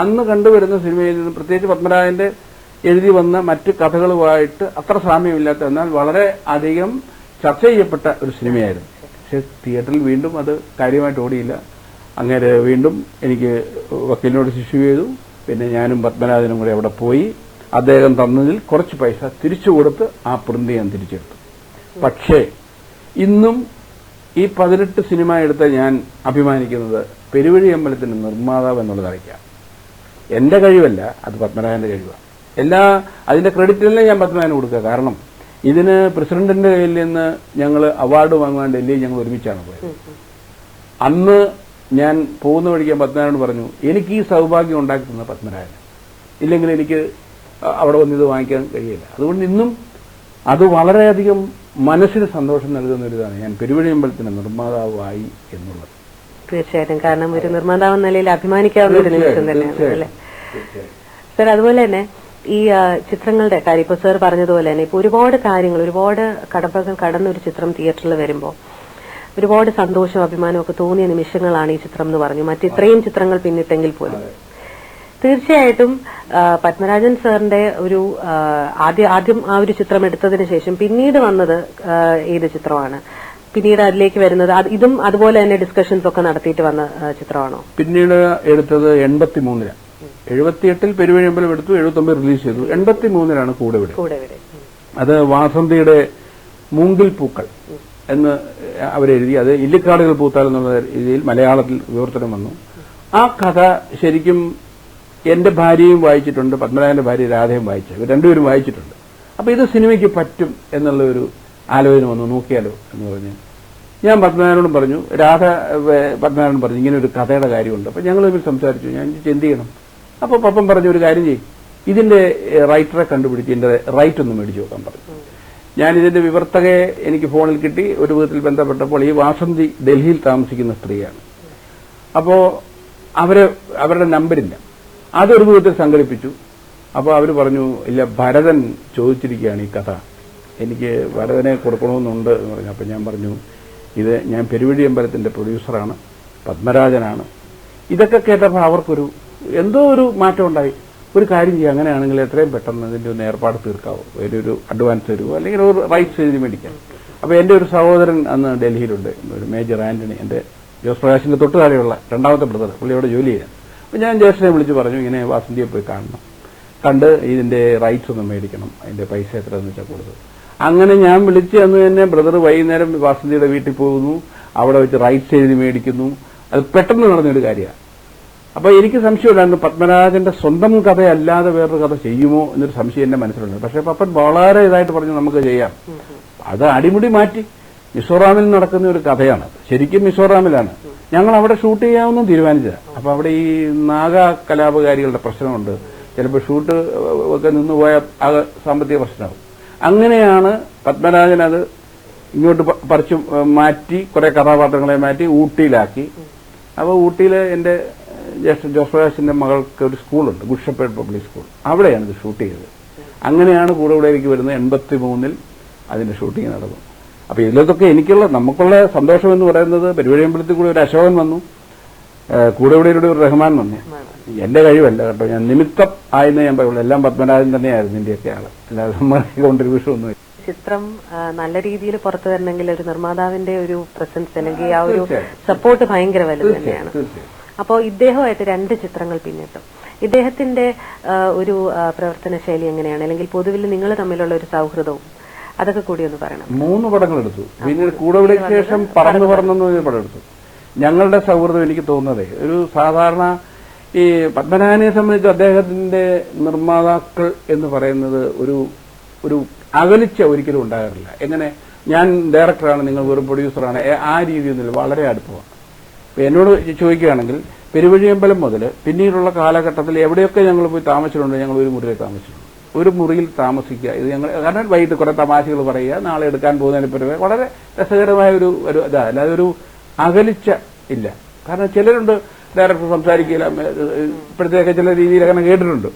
അന്ന് കണ്ടുവരുന്ന സിനിമയിൽ നിന്ന് പ്രത്യേകിച്ച് പത്മരാജന്റെ എഴുതി വന്ന മറ്റ് കഥകളുമായിട്ട് അത്ര സാമ്യമില്ലാത്ത, എന്നാൽ വളരെ അധികം ചർച്ച ചെയ്യപ്പെട്ട ഒരു സിനിമയായിരുന്നു. പക്ഷെ തിയേറ്ററിൽ വീണ്ടും അത് കാര്യമായിട്ട് ഓടിയില്ല. അങ്ങനെ വീണ്ടും എനിക്ക് വക്കീലിനോട് ഇഷ്യൂ ചെയ്തു. പിന്നെ ഞാനും പത്മരാജനും കൂടെ അവിടെ പോയി അദ്ദേഹം തന്നതിൽ കുറച്ച് പൈസ തിരിച്ചു കൊടുത്ത് ആ പ്രിന്റ് ഞാൻ തിരിച്ചെടുത്തു. പക്ഷേ ഇന്നും ഈ 18 സിനിമ എടുത്ത് ഞാൻ അഭിമാനിക്കുന്നത് പെരുവഴി അമ്പലത്തിന്റെ നിർമ്മാതാവ് എന്നുള്ളതായിരിക്കാം. എന്റെ കഴിവല്ല, അത് പത്മരാജന്റെ കഴിവാണ്. അതിന്റെ ക്രെഡിറ്റെല്ലാം ഞാൻ പത്മരാജന് കൊടുക്കുക. കാരണം ഇതിന് പ്രസിഡന്റിന്റെ കയ്യിൽ നിന്ന് ഞങ്ങൾ അവാർഡ് വാങ്ങാൻ ഡൽഹിയിൽ ഞങ്ങൾ ഒരുമിച്ചാണ് പോയത്. അന്ന് ഞാൻ പോകുന്ന വഴിക്ക് പത്മനാഭനോട് പറഞ്ഞു, എനിക്ക് ഈ സൗഭാഗ്യം ഉണ്ടാക്കി തന്ന പത്മരാജൻ, ഇല്ലെങ്കിൽ എനിക്ക് അവിടെ വന്നിത് വാങ്ങിക്കാൻ കഴിയില്ല. അതുകൊണ്ട് ഇന്നും അത് വളരെയധികം മനസ്സിന് സന്തോഷം നൽകുന്ന ഒരു ഇതാണ് ഞാൻ പെരുവഴി അമ്പലത്തിന്റെ നിർമ്മാതാവായി എന്നുള്ളത്. തീർച്ചയായിട്ടും, കാരണം ഒരു നിർമ്മാതാവ് നിലയിൽ അഭിമാനിക്കാവുന്ന ഒരു നിമിഷം തന്നെയാണ് അല്ലേ സർ? അതുപോലെ തന്നെ ഈ ചിത്രങ്ങളുടെ കാര്യം ഇപ്പോൾ സർ പറഞ്ഞതുപോലെ തന്നെ ഇപ്പോൾ ഒരുപാട് കാര്യങ്ങൾ, ഒരുപാട് കടമ്പകൾ കടന്നൊരു ചിത്രം തിയേറ്ററിൽ വരുമ്പോൾ ഒരുപാട് സന്തോഷവും അഭിമാനവും ഒക്കെ തോന്നിയ നിമിഷങ്ങളാണ് ഈ ചിത്രം എന്ന് പറഞ്ഞു. മറ്റിത്രയും ചിത്രങ്ങൾ പിന്നിട്ടെങ്കിൽ പോലും തീർച്ചയായിട്ടും പത്മരാജൻ സാറിന്റെ ഒരു ആദ്യം ആ ഒരു ചിത്രം എടുത്തതിന് ശേഷം പിന്നീട് വന്നത് ഏത് ചിത്രമാണ്? പിന്നീട് അതിലേക്ക് വരുന്നത് ഇതും അതുപോലെ തന്നെ ഡിസ്കഷൻസ് ഒക്കെ നടത്തിയിട്ട് വന്ന ചിത്രമാണോ? പിന്നീട് എടുത്തത് 83-ലാണ്. 78-ൽ പെരുവഴിയമ്പലം എടുത്തു, 79 റിലീസ് ചെയ്തു. 83-ലാണ് കൂടെവിടെ. അത് വാസന്തിയുടെ മൂങ്കിൽ പൂക്കൾ എന്ന് അവരെഴുതി. അത് ഇല്ലിക്കാടുകൾ പൂത്താൽ എന്നുള്ള രീതിയിൽ മലയാളത്തിൽ വിവർത്തനം വന്നു. ആ കഥ ശരിക്കും എന്റെ ഭാര്യയും വായിച്ചിട്ടുണ്ട്, പത്മനാഭന്റെ ഭാര്യ രാധയും വായിച്ചു, ഇവർ രണ്ടുപേരും വായിച്ചിട്ടുണ്ട്. അപ്പൊ ഇത് സിനിമയ്ക്ക് പറ്റും എന്നുള്ള ഒരു ആലോചന വന്നു, നോക്കിയാലോ എന്ന് പറഞ്ഞ് ഞാൻ പത്മനാഭനോടും പറഞ്ഞു, പത്മനാഭൻ പറഞ്ഞു ഇങ്ങനെ ഒരു കഥയുടെ കാര്യമുണ്ട്. അപ്പൊ ഞങ്ങൾ തമ്മിൽ സംസാരിച്ചു, ഞാൻ എന്ത് ചെയ്യണം? അപ്പൊ പപ്പൻ പറഞ്ഞു, ഒരു കാര്യം ചെയ്യും, ഇതിന്റെ റൈറ്ററെ കണ്ടുപിടിച്ച് ഇതിന്റെ റൈറ്റ് ഒന്ന് മേടിച്ചു നോക്കാൻ പറഞ്ഞു. ഞാൻ ഇതിന്റെ വിവർത്തകയെ എനിക്ക് ഫോണിൽ കിട്ടി. ഒരു വിധത്തിൽ ബന്ധപ്പെട്ടപ്പോൾ ഈ വാസന്തി ഡൽഹിയിൽ താമസിക്കുന്ന സ്ത്രീയാണ്. അപ്പോ അവരുടെ നമ്പരില്ല. അതൊരു വിധത്തിൽ സംഘടിപ്പിച്ചു. അപ്പോൾ അവർ പറഞ്ഞു, ഇല്ല, ഭരതൻ ചോദിച്ചിരിക്കുകയാണ് ഈ കഥ, എനിക്ക് ഭരതനെ കൊടുക്കണമെന്നുണ്ട് എന്ന് പറഞ്ഞു. അപ്പം ഞാൻ പറഞ്ഞു, ഇത് ഞാൻ പെരുവഴി അമ്പലത്തിന്റെ പ്രൊഡ്യൂസറാണ്, പത്മരാജനാണ്. ഇതൊക്കെ കേട്ടപ്പോൾ അവർക്കൊരു എന്തോ ഒരു മാറ്റം ഉണ്ടായി. ഒരു കാര്യം ചെയ്യുക, അങ്ങനെയാണെങ്കിൽ എത്രയും പെട്ടെന്ന് ഇതിന്റെ ഒന്ന് ഏർപ്പാട് തീർക്കാവോ, ഒരു അഡ്വാൻസ് തരുമോ, അല്ലെങ്കിൽ ഒരു റൈറ്റ്സ് എഴുതി മേടിക്കാം. അപ്പോൾ എൻ്റെ ഒരു സഹോദരൻ അന്ന് ഡൽഹിയിലുണ്ട്, ഒരു മേജർ ആന്റണി, എൻ്റെ ജോസ് പ്രകാശിന്റെ തൊട്ട് താഴെയുള്ള രണ്ടാമത്തെ ബ്രദർ, പുള്ളിയോട് ജോലി ചെയ്യാൻ. അപ്പോൾ ഞാൻ ജ്യേഷ്ഠനെ വിളിച്ച് പറഞ്ഞു, ഇങ്ങനെ വാസന്തിയെ പോയി കാണണം, കണ്ട് ഇതിന്റെ റൈറ്റ്സ് ഒന്ന് മേടിക്കണം, അതിന്റെ പൈസ എത്രയെന്ന് വെച്ചാൽ കൊടുത്തത്. അങ്ങനെ ഞാൻ വിളിച്ച് അന്ന് തന്നെ ബ്രദർ വൈകുന്നേരം വാസന്തിയുടെ വീട്ടിൽ പോകുന്നു, അവിടെ വെച്ച് റൈറ്റ്സ് എഴുതി മേടിക്കുന്നു. അത് പെട്ടെന്ന് നടന്നൊരു കാര്യമാണ്. അപ്പൊ എനിക്ക് സംശയമില്ലായിരുന്നു പത്മരാജന്റെ സ്വന്തം കഥയല്ലാതെ വേറൊരു കഥ ചെയ്യുമോ എന്നൊരു സംശയം എന്റെ മനസ്സിലുണ്ട്. പക്ഷെ പപ്പൻ വളരെ ഇതായിട്ട് പറഞ്ഞു, നമുക്ക് ചെയ്യാം. അത് അടിമുടി മാറ്റി മിസോറാമിൽ നടക്കുന്ന ഒരു കഥയാണ്. ശരിക്കും മിസോറാമിലാണ്. ഞങ്ങൾ അവിടെ ഷൂട്ട് ചെയ്യാമെന്നും തീരുമാനിച്ചത്. അപ്പൊ അവിടെ ഈ നാഗ കലാപകാരികളുടെ പ്രശ്നമുണ്ട്. ചിലപ്പോൾ ഷൂട്ട് ഒക്കെ നിന്നുപോയ അത് സാമ്പത്തിക പ്രശ്നമാകും. അങ്ങനെയാണ് പത്മരാജൻ അത് ഇങ്ങോട്ട് പറിച്ചു മാറ്റി, കുറെ കഥാപാത്രങ്ങളെ മാറ്റി ഊട്ടിയിലാക്കി. അപ്പോൾ ഊട്ടിയിൽ എന്റെ ജ്യേഷ്ഠൻ ജോസ് പ്രകാശിന്റെ മകൾക്ക് ഒരു സ്കൂളുണ്ട്, ഗുഡ് ഷെപ്പേർഡ് പബ്ലിക് സ്കൂൾ. അവിടെയാണ് ഇത് ഷൂട്ട് ചെയ്തത്. അങ്ങനെയാണ് കൂടെയിലേക്ക് വരുന്നത്. 83 അതിന്റെ ഷൂട്ടിംഗ് നടന്നു. അപ്പൊ ഇതിലൊക്കെ നമുക്കുള്ള സന്തോഷം എന്ന് പറയുന്നത്, പെരുവഴി അമ്പലത്തിൽ കൂടെ ഒരു അശോകൻ വന്നു, കൂടെയുടെ ഒരു റഹ്മാൻ വന്നു. എന്റെ കഴിവല്ല കേട്ടോ, ഞാൻ നിമിത്തം ആയെന്ന് ഞാൻ പറയുള്ളൂ. എല്ലാം പത്മരാജൻ തന്നെയായിരുന്നു ഇന്ത്യയൊക്കെ ആള്, അല്ലാതെ നമ്മുടെ കോൺട്രിബ്യൂഷൻ ഒന്നും. ചിത്രം നല്ല രീതിയിൽ പുറത്തു വരണമെങ്കിൽ ഒരു നിർമ്മാതാവിന്റെ ഒരു പ്രസൻസ് അല്ലെങ്കിൽ ആ ഒരു സപ്പോർട്ട് ഭയങ്കര വലുത് തന്നെയാണ്. അപ്പോൾ ഇദ്ദേഹമായിട്ട് 2 ചിത്രങ്ങൾ പിന്നിട്ടു. ഇദ്ദേഹത്തിന്റെ ഒരു പ്രവർത്തന ശൈലി എങ്ങനെയാണ്, അല്ലെങ്കിൽ പൊതുവിൽ നിങ്ങൾ തമ്മിലുള്ള ഒരു സൗഹൃദവും അതൊക്കെ കൂടി ഒന്ന് പറയണം. 3 പടങ്ങൾ എടുത്തു. പിന്നെ കൂടെവിടേക്ക് ശേഷം പറന്നു പടം എടുത്തു. ഞങ്ങളുടെ സൗഹൃദം എനിക്ക് തോന്നുന്നത് ഒരു സാധാരണ ഈ പത്മനാഭനെ സംബന്ധിച്ച് അദ്ദേഹത്തിന്റെ നിർമ്മാതാക്കൾ എന്ന് പറയുന്നത് ഒരു അകലിച്ച ഒരിക്കലും ഉണ്ടാകാറില്ല. എങ്ങനെ ഞാൻ ഡയറക്ടറാണ്, നിങ്ങൾ വെറും പ്രൊഡ്യൂസറാണ്, ആ രീതിയൊന്നുമില്ല, വളരെ അടുപ്പമാണ്. എന്നോട് ചോദിക്കുകയാണെങ്കിൽ പെരുവഴിയമ്പലം മുതൽ പിന്നീടുള്ള കാലഘട്ടത്തിൽ എവിടെയൊക്കെ ഞങ്ങൾ പോയി താമസിച്ചിട്ടുണ്ട്, ഞങ്ങൾ ഒരു മുറിയിൽ താമസിച്ചിട്ടുണ്ട്. ഒരു മുറിയിൽ താമസിക്കുക, ഇത് ഞങ്ങൾ കാരണം വൈകിട്ട് കുറെ തമാശകൾ പറയുക, നാളെ എടുക്കാൻ പോകുന്നതിന് പിറകെ വളരെ രസകരമായ ഒരു ഇതാ, അല്ലാതെ ഒരു അകലിച്ച ഇല്ല. കാരണം ചിലരുണ്ട് ഡയറക്ടർ സംസാരിക്കില്ല, ഇപ്പോഴത്തേക്ക് ചില രീതിയിൽ അങ്ങനെ കേട്ടിട്ടുണ്ട്.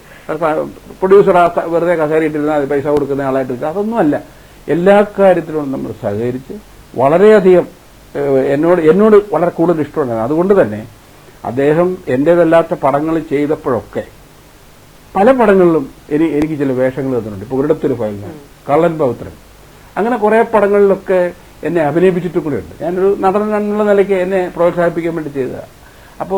പ്രൊഡ്യൂസർ വെറുതെ കസേരയിട്ടിരുന്നാൽ അത് പൈസ കൊടുക്കുന്ന ആളായിട്ട് ഇരിക്കുക, അതൊന്നുമല്ല. എല്ലാ കാര്യത്തിലും നമ്മൾ സഹകരിച്ച് വളരെയധികം എന്നോട് വളരെ കൂടുതൽ ഇഷ്ടമുണ്ടായിരുന്നു. അതുകൊണ്ട് തന്നെ അദ്ദേഹം എന്റേതല്ലാത്ത പടങ്ങൾ ചെയ്തപ്പോഴൊക്കെ പല പടങ്ങളിലും എനിക്ക് ചില വേഷങ്ങൾ തന്നിട്ടുണ്ട്. ഇപ്പൊ ഒരിടത്തൊരു ഫയലിനാണ്, കള്ളൻ പൗത്രൻ, അങ്ങനെ കുറെ പടങ്ങളിലൊക്കെ എന്നെ അഭിനയിപ്പിച്ചിട്ടും കൂടെയുണ്ട്. ഞാനൊരു നടൻ എന്നുള്ള നിലയ്ക്ക് എന്നെ പ്രോത്സാഹിപ്പിക്കാൻ വേണ്ടി ചെയ്തതാണ്. അപ്പോൾ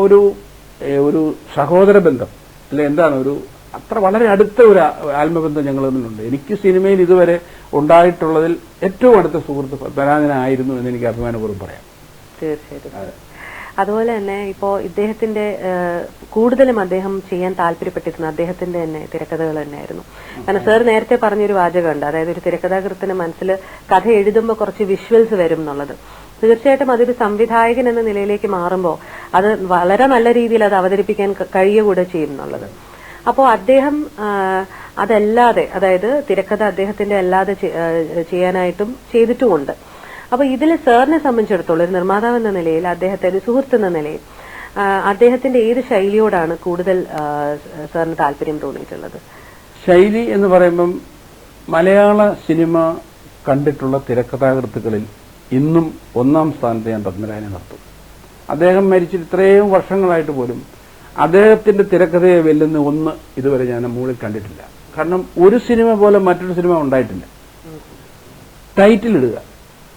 ഒരു സഹോദര ബന്ധം അല്ലെ, എന്താണ് ഒരു അത്ര വളരെ അടുത്ത ഒരു ആത്മബന്ധം ഞങ്ങൾ തമ്മിലുണ്ട്. എനിക്ക് സിനിമയിൽ ഇതുവരെ ഉണ്ടായിട്ടുള്ളതിൽ ഏറ്റവും അടുത്ത സുഹൃത്ത് പത്മനാഭനായിരുന്നു എന്ന് എനിക്ക് അഭിമാനപൂർവ്വം പറയാം. തീർച്ചയായിട്ടും. അതുപോലെ തന്നെ ഇപ്പോ ഇദ്ദേഹത്തിന്റെ കൂടുതലും അദ്ദേഹം ചെയ്യാൻ താല്പര്യപ്പെട്ടിരുന്ന അദ്ദേഹത്തിന്റെ തന്നെ തിരക്കഥകൾ തന്നെയായിരുന്നു. കാരണം സാർ നേരത്തെ പറഞ്ഞൊരു വാചകമുണ്ട്, അതായത് ഒരു തിരക്കഥാകൃത്തിന് മനസ്സിൽ കഥ എഴുതുമ്പോൾ കുറച്ച് വിഷ്വൽസ് വരും എന്നുള്ളത്. തീർച്ചയായിട്ടും അതൊരു സംവിധായകൻ എന്ന നിലയിലേക്ക് മാറുമ്പോൾ അത് വളരെ നല്ല രീതിയിൽ അത് അവതരിപ്പിക്കാൻ കഴിയുകൂടെ ചെയ്യും എന്നുള്ളത്. അപ്പോൾ അദ്ദേഹം അതല്ലാതെ, അതായത് തിരക്കഥ അദ്ദേഹത്തിന്റെ അല്ലാതെ ചെയ്യാനായിട്ടും ചെയ്തിട്ടുമുണ്ട്. അപ്പൊ ഇതിൽ സാറിനെ സംബന്ധിച്ചിടത്തോളം ഒരു നിർമ്മാതാവ് എന്ന നിലയിൽ, അദ്ദേഹത്തെ ഒരു സുഹൃത്ത് എന്ന നിലയിൽ അദ്ദേഹത്തിന്റെ ഏത് ശൈലിയോടാണ് കൂടുതൽ സാറിന് താല്പര്യം തോന്നിയിട്ടുള്ളത്? ശൈലി എന്ന് പറയുമ്പം മലയാള സിനിമ കണ്ടിട്ടുള്ള തിരക്കഥാകൃത്തുക്കളിൽ ഇന്നും 1ാം സ്ഥാനത്ത് ഞാൻ പത്മരാജനെ നിർത്തും. അദ്ദേഹം മരിച്ചിട്ട് ഇത്രയും വർഷങ്ങളായിട്ട് പോലും അദ്ദേഹത്തിന്റെ തിരക്കഥയെ വെല്ലുന്ന ഒന്ന് ഇതുവരെ ഞാൻ മുകളിൽ കണ്ടിട്ടില്ല. കാരണം ഒരു സിനിമ പോലെ മറ്റൊരു സിനിമ ഉണ്ടായിട്ടില്ല. ടൈറ്റിൽ ഇടുക,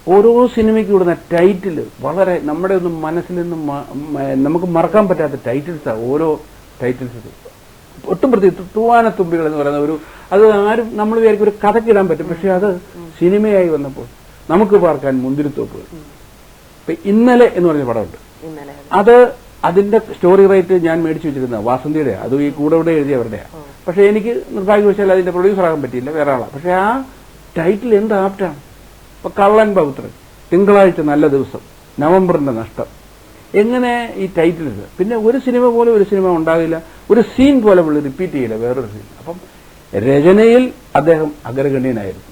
ഓരോ സിനിമയ്ക്ക് ഇടുന്ന ടൈറ്റിൽ വളരെ നമ്മുടെ ഒന്നും മനസ്സിൽ നിന്നും നമുക്ക് മറക്കാൻ പറ്റാത്ത ടൈറ്റിൽസാണ് ഓരോ ടൈറ്റിൽസ്. ഒട്ടും പ്രത്യേകിച്ച് തൂവാനത്തുമ്പികൾ എന്ന് പറയുന്ന അത് ആരും നമ്മൾ വിചാരിക്കും ഒരു കഥയ്ക്കിടാൻ പറ്റും, പക്ഷെ അത് സിനിമയായി വന്നപ്പോൾ നമുക്ക് പാർക്കാൻ മുന്തിരിത്തോപ്പുകൾ. ഇപ്പൊ ഇന്നലെ എന്ന് പറഞ്ഞ പടമുണ്ട്, അത് അതിന്റെ സ്റ്റോറി റൈറ്റ് ഞാൻ മേടിച്ചു വെച്ചിരുന്ന വാസന്തിയുടെ, അത് ഈ കൂടെ എഴുതിയവരുടെയാണ്. പക്ഷെ എനിക്ക് നിർഭാഗ്യവശാൽ അതിന്റെ പ്രൊഡ്യൂസറാകാൻ പറ്റിയില്ല, വേറെ ആളാണ്. പക്ഷെ ആ ടൈറ്റിൽ എന്ത് ആപ്റ്റാണ്. ഇപ്പൊ കള്ളൻ പൗത്രൻ, തിങ്കളാഴ്ച നല്ല ദിവസം, നവംബറിന്റെ നഷ്ടം, എങ്ങനെ ഈ ടൈറ്റിൽസ്, പിന്നെ ഒരു സിനിമ പോലെ ഒരു സിനിമ ഉണ്ടാകില്ല, ഒരു സീൻ പോലെ പുള്ളി റിപ്പീറ്റ് ചെയ്യില്ല, വേറൊരു സീൻ. അപ്പം രചനയിൽ അദ്ദേഹം അഗ്രഗണ്യനായിരുന്നു,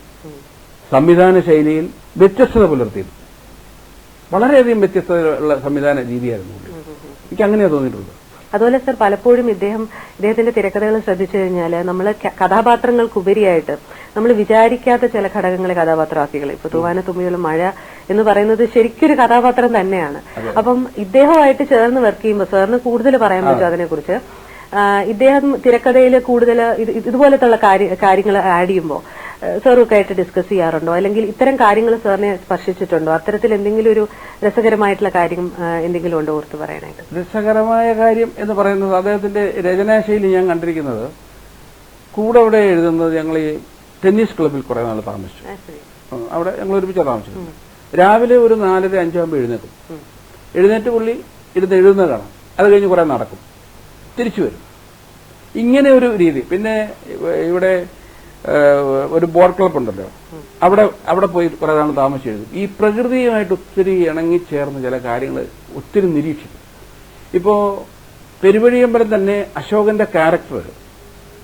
സംവിധാന ശൈലിയിൽ വ്യത്യസ്തത പുലർത്തിയിരുന്നു, വളരെയധികം വ്യത്യസ്തതയുള്ള സംവിധാന രീതിയായിരുന്നു. എനിക്ക് അങ്ങനെയാ തോന്നിയിട്ടുള്ളത്. അതുപോലെ സർ, പലപ്പോഴും ഇദ്ദേഹത്തിന്റെ തിരക്കഥകൾ ശ്രദ്ധിച്ചു കഴിഞ്ഞാൽ നമ്മൾ കഥാപാത്രങ്ങൾക്കുപരിയായിട്ട് നമ്മൾ വിചാരിക്കാത്ത ചില ഘടകങ്ങളെ കഥാപാത്രമാക്കികൾ. ഇപ്പൊ തൂവാന തുമ്പികളും മഴ എന്ന് പറയുന്നത് ശരിക്കൊരു കഥാപാത്രം തന്നെയാണ്. അപ്പം ഇദ്ദേഹമായിട്ട് ചേർന്ന് വർക്ക് ചെയ്യുമ്പോൾ സാറിന് കൂടുതൽ പറയാൻ പറ്റും അതിനെക്കുറിച്ച്. ഇദ്ദേഹം തിരക്കഥയിൽ കൂടുതൽ ഇതുപോലത്തുള്ള കാര്യങ്ങൾ ആഡ് ചെയ്യുമ്പോൾ സാറൊക്കെ ആയിട്ട് ഡിസ്കസ് ചെയ്യാറുണ്ടോ, അല്ലെങ്കിൽ ഇത്തരം കാര്യങ്ങൾ സാറിനെ സ്പർശിച്ചിട്ടുണ്ടോ? അത്തരത്തിൽ എന്തെങ്കിലും ഒരു രസകരമായിട്ടുള്ള കാര്യം എന്തെങ്കിലും ഉണ്ടോ ഓർത്ത് പറയാനായിട്ട്? രസകരമായ കാര്യം എന്ന് പറയുന്നത് അദ്ദേഹത്തിന്റെ രചനാശൈലി ഞാൻ കണ്ടിരിക്കുന്നത്, കൂടെ അവിടെ എഴുതുന്നത്, ഞങ്ങൾ ഈ ടെന്നീസ് ക്ലബിൽ കുറെ നാൾ താമസിച്ചു. അവിടെ ഞങ്ങൾ ഒരുമിച്ച് താമസിച്ചു. രാവിലെ ഒരു 4:30-5 ആകുമ്പോൾ എഴുന്നേക്കും. എഴുന്നേറ്റ് പുള്ളി ഇരുന്ന് എഴുതുന്നത് കാണാം. അത് കഴിഞ്ഞ് കുറെ നടക്കും, തിരിച്ചു വരും. ഇങ്ങനെ ഒരു രീതി. പിന്നെ ഇവിടെ ഒരു ബോർഡ് ക്ലബ് ഉണ്ടല്ലോ, അവിടെ പോയി കുറെ നാൾ താമസിച്ച് എഴുതും. ഈ പ്രകൃതിയുമായിട്ട് ഒത്തിരി ഇണങ്ങിച്ചേർന്ന് ചില കാര്യങ്ങൾ ഒത്തിരി നിരീക്ഷിക്കും. ഇപ്പോ പെരുവഴിയമ്പലം തന്നെ അശോകന്റെ ക്യാരക്ടർ,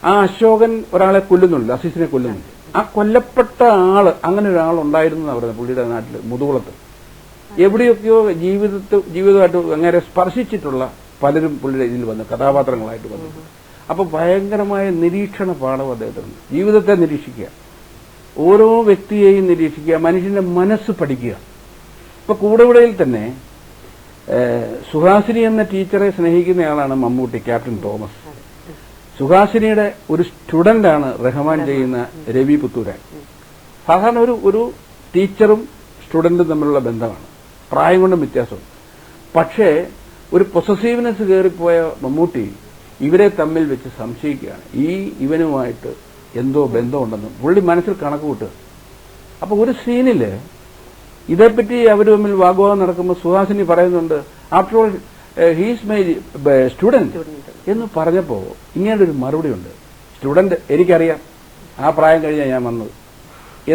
ആ അശോകൻ ഒരാളെ കൊല്ലുന്നുണ്ട്, അസീസിനെ കൊല്ലുന്നുണ്ട്. ആ കൊല്ലപ്പെട്ട ആള് അങ്ങനെ ഒരാളുണ്ടായിരുന്നു എന്ന് പറയുന്നത് പുള്ളിയുടെ നാട്ടിൽ മുതുകുളത്ത്. എവിടെയൊക്കെയോ ജീവിതമായിട്ട് അങ്ങനെ സ്പർശിച്ചിട്ടുള്ള പലരും പുള്ളിയുടെ ഇതിൽ വന്നു, കഥാപാത്രങ്ങളായിട്ട് വന്നു. അപ്പൊ ഭയങ്കരമായ നിരീക്ഷണ പാഠം അദ്ദേഹത്തിന്. ജീവിതത്തെ നിരീക്ഷിക്കുക, ഓരോ വ്യക്തിയെയും നിരീക്ഷിക്കുക, മനുഷ്യന്റെ മനസ്സ് പഠിക്കുക. ഇപ്പൊ കൂടെവിടയിൽ തന്നെ സുഹാസിനി എന്ന ടീച്ചറെ സ്നേഹിക്കുന്നയാളാണ് മമ്മൂട്ടി, ക്യാപ്റ്റൻ തോമസ്. സുഹാസിനിയുടെ ഒരു സ്റ്റുഡന്റാണ് റഹ്മാൻ ചെയ്യുന്ന രവി പുത്തൂരാൻ. സാധാരണ ഒരു ടീച്ചറും സ്റ്റുഡന്റും തമ്മിലുള്ള ബന്ധമാണ്, പ്രായം കൊണ്ടും വ്യത്യാസമുണ്ട്. പക്ഷേ ഒരു പൊസസീവ്നെസ് കയറിപ്പോയ മമ്മൂട്ടി ഇവരെ തമ്മിൽ വെച്ച് സംശയിക്കുകയാണ്. ഇവനുമായിട്ട് എന്തോ ബന്ധമുണ്ടെന്ന് പുള്ളി മനസ്സിൽ കണക്ക് കൂട്ടുക. അപ്പൊ ഒരു സീനില് ഇതേപ്പറ്റി അവർ തമ്മിൽ വാഗ്വാദം നടക്കുമ്പോൾ സുഹാസിനി പറയുന്നുണ്ട്, after all he's my student എന്ന് പറഞ്ഞപ്പോ ഇങ്ങനെ ഒരു മറുപടി ഉണ്ട്, സ്റ്റുഡന്റ് എനിക്കറിയാം, ആ പ്രായം കഴിഞ്ഞാൽ ഞാൻ വന്നത്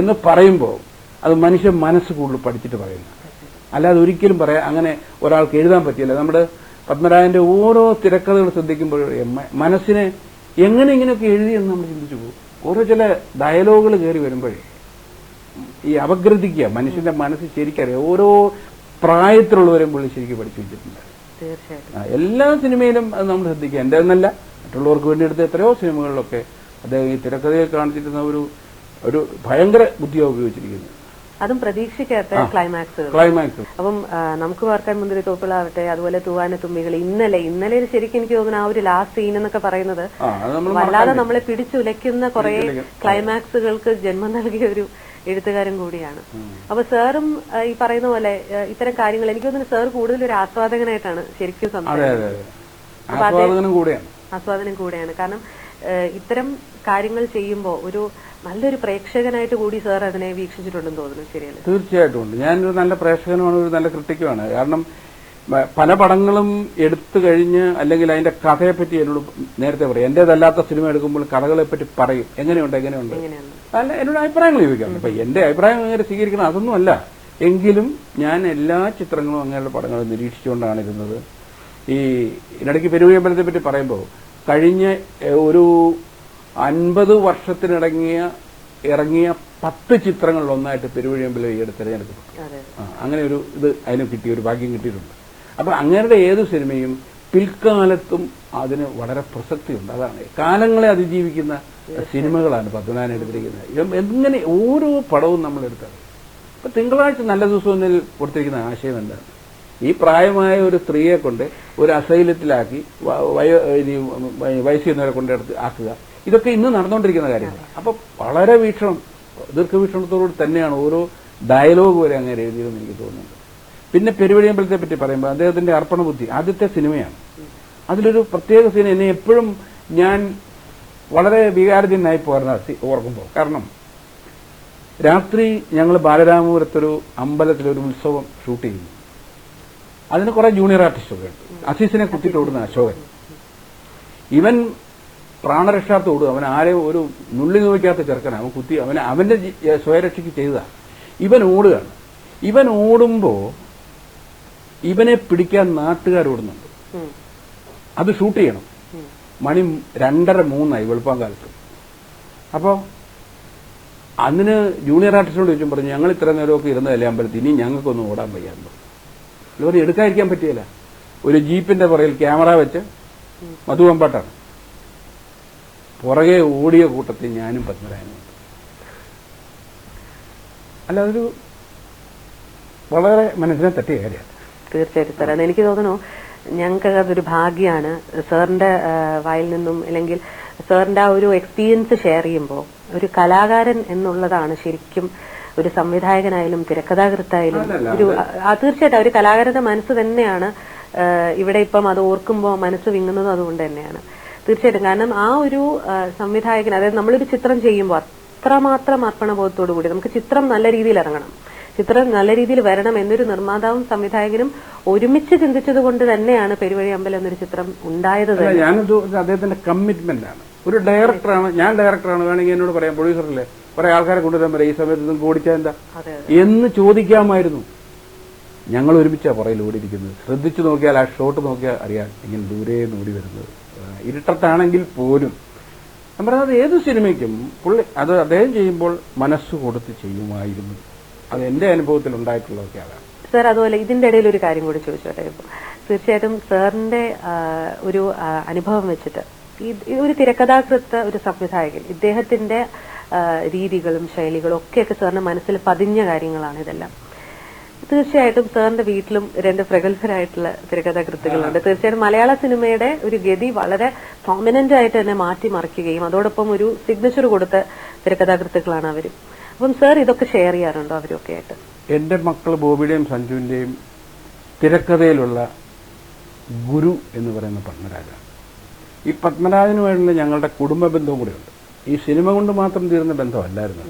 എന്ന് പറയുമ്പോൾ അത് മനുഷ്യ മനസ്സ് കൂടുതൽ പഠിച്ചിട്ട് പറയുന്നു. അല്ലാതെ ഒരിക്കലും പറയാം അങ്ങനെ ഒരാൾക്ക് എഴുതാൻ പറ്റില്ല. നമ്മുടെ പത്മരാജന്റെ ഓരോ തിരക്കഥകൾ ശ്രദ്ധിക്കുമ്പോൾ മനസ്സിനെ എങ്ങനെ ഇങ്ങനെയൊക്കെ എഴുതിയെന്ന് നമ്മൾ ചിന്തിച്ചു പോകും. ഓരോ ചില ഡയലോഗുകൾ കയറി വരുമ്പോഴേ ഈ അപഗ്രഥിക്കുക, മനുഷ്യന്റെ മനസ്സ് ശരിക്കറിയാം. ഓരോ പ്രായത്തിലുള്ളവരെയും പുള്ളി ശരിക്കും പഠിച്ചു വെച്ചിട്ടുണ്ട്. എല്ലാ സിനിമയിലും അത് നമ്മൾ ശ്രദ്ധിക്കുക. എന്റെ എന്നല്ല, മറ്റുള്ളവർക്ക് വേണ്ടി എടുത്ത എത്രയോ സിനിമകളിലൊക്കെ അദ്ദേഹം ഈ തിരക്കഥയെ കാണിച്ചിരുന്ന ഒരു ഭയങ്കര ബുദ്ധിയാണ് ഉപയോഗിച്ചിരിക്കുന്നത്. അതും പ്രതീക്ഷിക്കാത്ത ക്ലൈമാക്സ്. അപ്പം നമുക്ക് വാർക്കാൻ മുന്തിരി തോപ്പിളാവട്ടെ, അതുപോലെ തൂവാന തുമ്പികൾ, ഇന്നലെ ശരിക്കും എനിക്ക് തോന്നുന്നു ആ ഒരു ലാസ്റ്റ് സീൻ എന്നൊക്കെ പറയുന്നത് വല്ലാതെ നമ്മളെ പിടിച്ചുലയ്ക്കുന്ന കുറെ ക്ലൈമാക്സുകൾക്ക് ജന്മം നൽകിയ ഒരു എഴുത്തുകാരൻ കൂടിയാണ്. അപ്പൊ സാറും ഈ പറയുന്ന പോലെ ഇത്തരം കാര്യങ്ങൾ എനിക്ക് തോന്നുന്നു സാർ കൂടുതൽ ഒരു ആസ്വാദകനായിട്ടാണ് ശരിക്കും സംസാരിക്കുന്നത്. ആസ്വാദനം കൂടെയാണ്. കാരണം ഇത്തരം കാര്യങ്ങൾ ചെയ്യുമ്പോൾ ഒരു നല്ലൊരു പ്രേക്ഷകനായിട്ട് കൂടി സാർ അതിനെ വീക്ഷിച്ചിട്ടുണ്ടെന്ന് തോന്നുന്നു. ശരിയല്ലേ? തീർച്ചയായിട്ടും ഉണ്ട്. ഞാനൊരു നല്ല പ്രേക്ഷകനുമാണ്, ഒരു നല്ല ക്രിട്ടിക്കുമാണ്. കാരണം പല പടങ്ങളും എടുത്തു കഴിഞ്ഞ് അല്ലെങ്കിൽ അതിന്റെ കഥയെപ്പറ്റി എന്നോട് നേരത്തെ പറയും. എന്റേതല്ലാത്ത സിനിമ എടുക്കുമ്പോൾ കഥകളെപ്പറ്റി പറയും, എങ്ങനെയുണ്ട് അല്ല, എന്നോട് അഭിപ്രായങ്ങൾ ചോദിക്കാം. അപ്പൊ എന്റെ അഭിപ്രായം അങ്ങനെ സ്വീകരിക്കണം അതൊന്നും അല്ല. എങ്കിലും ഞാൻ എല്ലാ ചിത്രങ്ങളും അങ്ങനെയുള്ള പടങ്ങളും നിരീക്ഷിച്ചുകൊണ്ടാണ് ഇരുന്നത്. ഈ ഇടയ്ക്ക് പെരുവഴിയമ്പലത്തെ പറ്റി പറയുമ്പോൾ കഴിഞ്ഞ ഒരു 50 വർഷത്തിനിറങ്ങിയ 10 ചിത്രങ്ങളിൽ ഒന്നായിട്ട് പെരുവഴിയമ്പലം ഈയിടെ തിരഞ്ഞെടുക്കപ്പെട്ടു. അങ്ങനെ ഒരു ഇത് അതിന് കിട്ടിയ ഒരു ഭാഗ്യം കിട്ടിയിട്ടുണ്ട്. അപ്പൊ അങ്ങനെയുടെ ഏത് സിനിമയും പിൽക്കാലത്തും അതിന് വളരെ പ്രസക്തിയുണ്ട്. അതാണ് കാലങ്ങളെ അതിജീവിക്കുന്ന സിനിമകളാണ് പത്മനാഭൻ എടുത്തിരിക്കുന്നത്. എങ്ങനെ ഓരോ പടവും നമ്മൾ എടുത്തത്. ഇപ്പൊ തിങ്കളാഴ്ച നല്ല ദിവസം ഒന്നിൽ കൊടുത്തിരിക്കുന്ന ആശയം എന്താണ്? ഈ പ്രായമായ ഒരു സ്ത്രീയെ കൊണ്ട് ഒരു അസൈലത്തിലാക്കി വയസ്സിന്നവരെ കൊണ്ടെടുത്ത് ആക്കുക, ഇതൊക്കെ ഇന്ന് നടന്നുകൊണ്ടിരിക്കുന്ന കാര്യങ്ങളാണ്. അപ്പൊ വളരെ ദീർഘവീക്ഷണത്തോടുകൂടി തന്നെയാണ് ഓരോ ഡയലോഗ് വരെ അങ്ങനെ എഴുതിയതെന്ന് എനിക്ക് തോന്നുന്നുണ്ട്. പിന്നെ പെരുവഴിയമ്പലത്തെ പറ്റി പറയുമ്പോൾ അദ്ദേഹത്തിന്റെ അർപ്പണബുദ്ധി ആദ്യത്തെ സിനിമയാണ്. അതിലൊരു പ്രത്യേക സീൻ എന്നെ എപ്പോഴും ഞാൻ വളരെ വികാരജനായി പോരുന്ന ഓർക്കുമ്പോൾ, കാരണം രാത്രി ഞങ്ങൾ ബാലരാമപുരത്തൊരു അമ്പലത്തിലൊരു ഉത്സവം ഷൂട്ട് ചെയ്യുന്നു. അതിന് കുറെ ജൂനിയർ ആർട്ടിസ്റ്റൊക്കെ ഉണ്ട്. അസീസിനെ കുത്തിയിട്ട് ഓടുന്ന അശോകൻ, ഇവൻ പ്രാണരക്ഷാർത്ഥം ഓടുക. അവൻ ആരെയും ഒരു നുള്ളി നോക്കാത്ത ചെറുക്കനാണ്. അവൻ കുത്തി അവന്റെ സ്വയരക്ഷയ്ക്ക് ചെയ്തതാണ്. ഇവൻ ഓടുകയാണ്. ഇവൻ ഓടുമ്പോ ഇവനെ പിടിക്കാൻ നാട്ടുകാരോടുന്നുണ്ട്. അത് ഷൂട്ട് ചെയ്യണം. മണി 2:30-3 വെളുപ്പാൻ കാലത്ത്. അപ്പോൾ അതിന് ജൂനിയർ ആർട്ടിസ്റ്റിനോട് ചോദിച്ചും പറഞ്ഞു, ഞങ്ങൾ ഇത്ര നേരമൊക്കെ ഇരുന്നതല്ലേ അമ്പലത്തിൽ, ഇനി ഞങ്ങൾക്കൊന്നും ഓടാൻ വയ്യാന്ന്. ലോറി എടുക്കാതിരിക്കാൻ പറ്റിയല്ല. ഒരു ജീപ്പിന്റെ പുറകിൽ ക്യാമറ വെച്ച് മധുവമ്പാട്ടാണ് പുറകെ ഓടിയ കൂട്ടത്തിൽ ഞാനും പത്മരാജനും. അല്ല, അതൊരു വളരെ മനസ്സിനെ തട്ടിയ കാര്യമാണ്. തീർച്ചയായിട്ടും സാർ. അതെനിക്ക് തോന്നുന്നു ഞങ്ങൾക്ക് അതൊരു ഭാഗ്യമാണ് സാറിന്റെ വായിൽ നിന്നും, അല്ലെങ്കിൽ സാറിന്റെ ആ ഒരു എക്സ്പീരിയൻസ് ഷെയർ ചെയ്യുമ്പോൾ ഒരു കലാകാരൻ എന്നുള്ളതാണ് ശരിക്കും ഒരു സംവിധായകനായാലും തിരക്കഥാകൃത്തായാലും തീർച്ചയായിട്ടും ഒരു കലാകാരന്റെ മനസ്സ് തന്നെയാണ് ഇവിടെ ഇപ്പം അത് ഓർക്കുമ്പോൾ മനസ്സ് വിങ്ങുന്നതും അതുകൊണ്ട് തന്നെയാണ് തീർച്ചയായിട്ടും. കാരണം ആ ഒരു സംവിധായകൻ, അതായത് നമ്മളൊരു ചിത്രം ചെയ്യുമ്പോൾ അത്രമാത്രം അർപ്പണബോധത്തോടു കൂടി നമുക്ക് ചിത്രം നല്ല രീതിയിൽ ഇറങ്ങണം, ചിത്രം നല്ല രീതിയിൽ വരണം എന്നൊരു നിർമ്മാതാവും സംവിധായകനും ഒരുമിച്ച് ചിന്തിച്ചത് കൊണ്ട് തന്നെയാണ് പെരുവഴി അമ്പലം എന്നൊരു ചിത്രം ഉണ്ടായത്. ഞാനത് അദ്ദേഹത്തിന്റെ കമ്മിറ്റ്മെന്റ് ആണ്. ഒരു ഡയറക്ടറാണ്, ഞാൻ ഡയറക്ടറാണ്, വേണമെങ്കിൽ എന്നോട് പറയാം, പ്രൊഡ്യൂസറല്ലേ, കുറെ ആൾക്കാരെ കൊണ്ടുവരാൻ പറയാം, ഈ സമയത്ത് ഇതും ഓടിച്ചാൽ എന്താ എന്ന് ചോദിക്കാമായിരുന്നു. ഞങ്ങൾ ഒരുമിച്ചാ പുറയിൽ ഓടിയിരിക്കുന്നത്. ശ്രദ്ധിച്ചു നോക്കിയാൽ, ആ ഷോട്ട് നോക്കിയാൽ അറിയാം ഇങ്ങനെ ദൂരെ ഓടി വരുന്നത്. ഇരുട്ടത്താണെങ്കിൽ പോലും ഞാൻ പറയുന്നത് ഏത് സിനിമയ്ക്കും പുള്ളി അത് അദ്ദേഹം ചെയ്യുമ്പോൾ മനസ്സ് കൊടുത്ത് ചെയ്യുമായിരുന്നു. അത് എന്റെ അനുഭവത്തിൽ ഉണ്ടായിട്ടുള്ളതൊക്കെ അതാണ്. സാർ, അതുപോലെ ഇതിന്റെ ഇടയിൽ ഒരു കാര്യം കൂടി ചോദിച്ചോട്ടെ. തീർച്ചയായിട്ടും സാറിന്റെ ഒരു അനുഭവം വെച്ചിട്ട് ഒരു തിരക്കഥാകൃത്ത്, ഒരു സംവിധായകൻ, ഇദ്ദേഹത്തിന്റെ രീതികളും ശൈലികളും ഒക്കെയൊക്കെ സാറിന്റെ മനസ്സിൽ പതിഞ്ഞ കാര്യങ്ങളാണ് ഇതെല്ലാം. തീർച്ചയായിട്ടും സാറിന്റെ വീട്ടിലും 2 പ്രഗത്ഭരായിട്ടുള്ള തിരക്കഥാകൃത്തുകളുണ്ട്. തീർച്ചയായിട്ടും മലയാള സിനിമയുടെ ഒരു ഗതി വളരെ പ്രോമിനന്റ് ആയിട്ട് തന്നെ മാറ്റിമറിക്കുകയും അതോടൊപ്പം ഒരു സിഗ്നേച്ചർ കൊടുത്ത തിരക്കഥാകൃത്തുക്കളാണ് അവരും. അപ്പം സാർ ഇതൊക്കെ ഷെയർ ചെയ്യാറുണ്ടോ അവരൊക്കെ ആയിട്ട്? എന്റെ മക്കൾ ബോബിയുടെയും സഞ്ജുവിന്റെയും തിരക്കഥയിലുള്ള ഗുരു എന്ന് പറയുന്ന പത്മരാജാണ്. ഈ പത്മരാജനുമായിട്ടുള്ള ഞങ്ങളുടെ കുടുംബ ബന്ധവും കൂടെയുണ്ട്. ഈ സിനിമ കൊണ്ട് മാത്രം തീർന്ന ബന്ധമല്ലായിരുന്നു.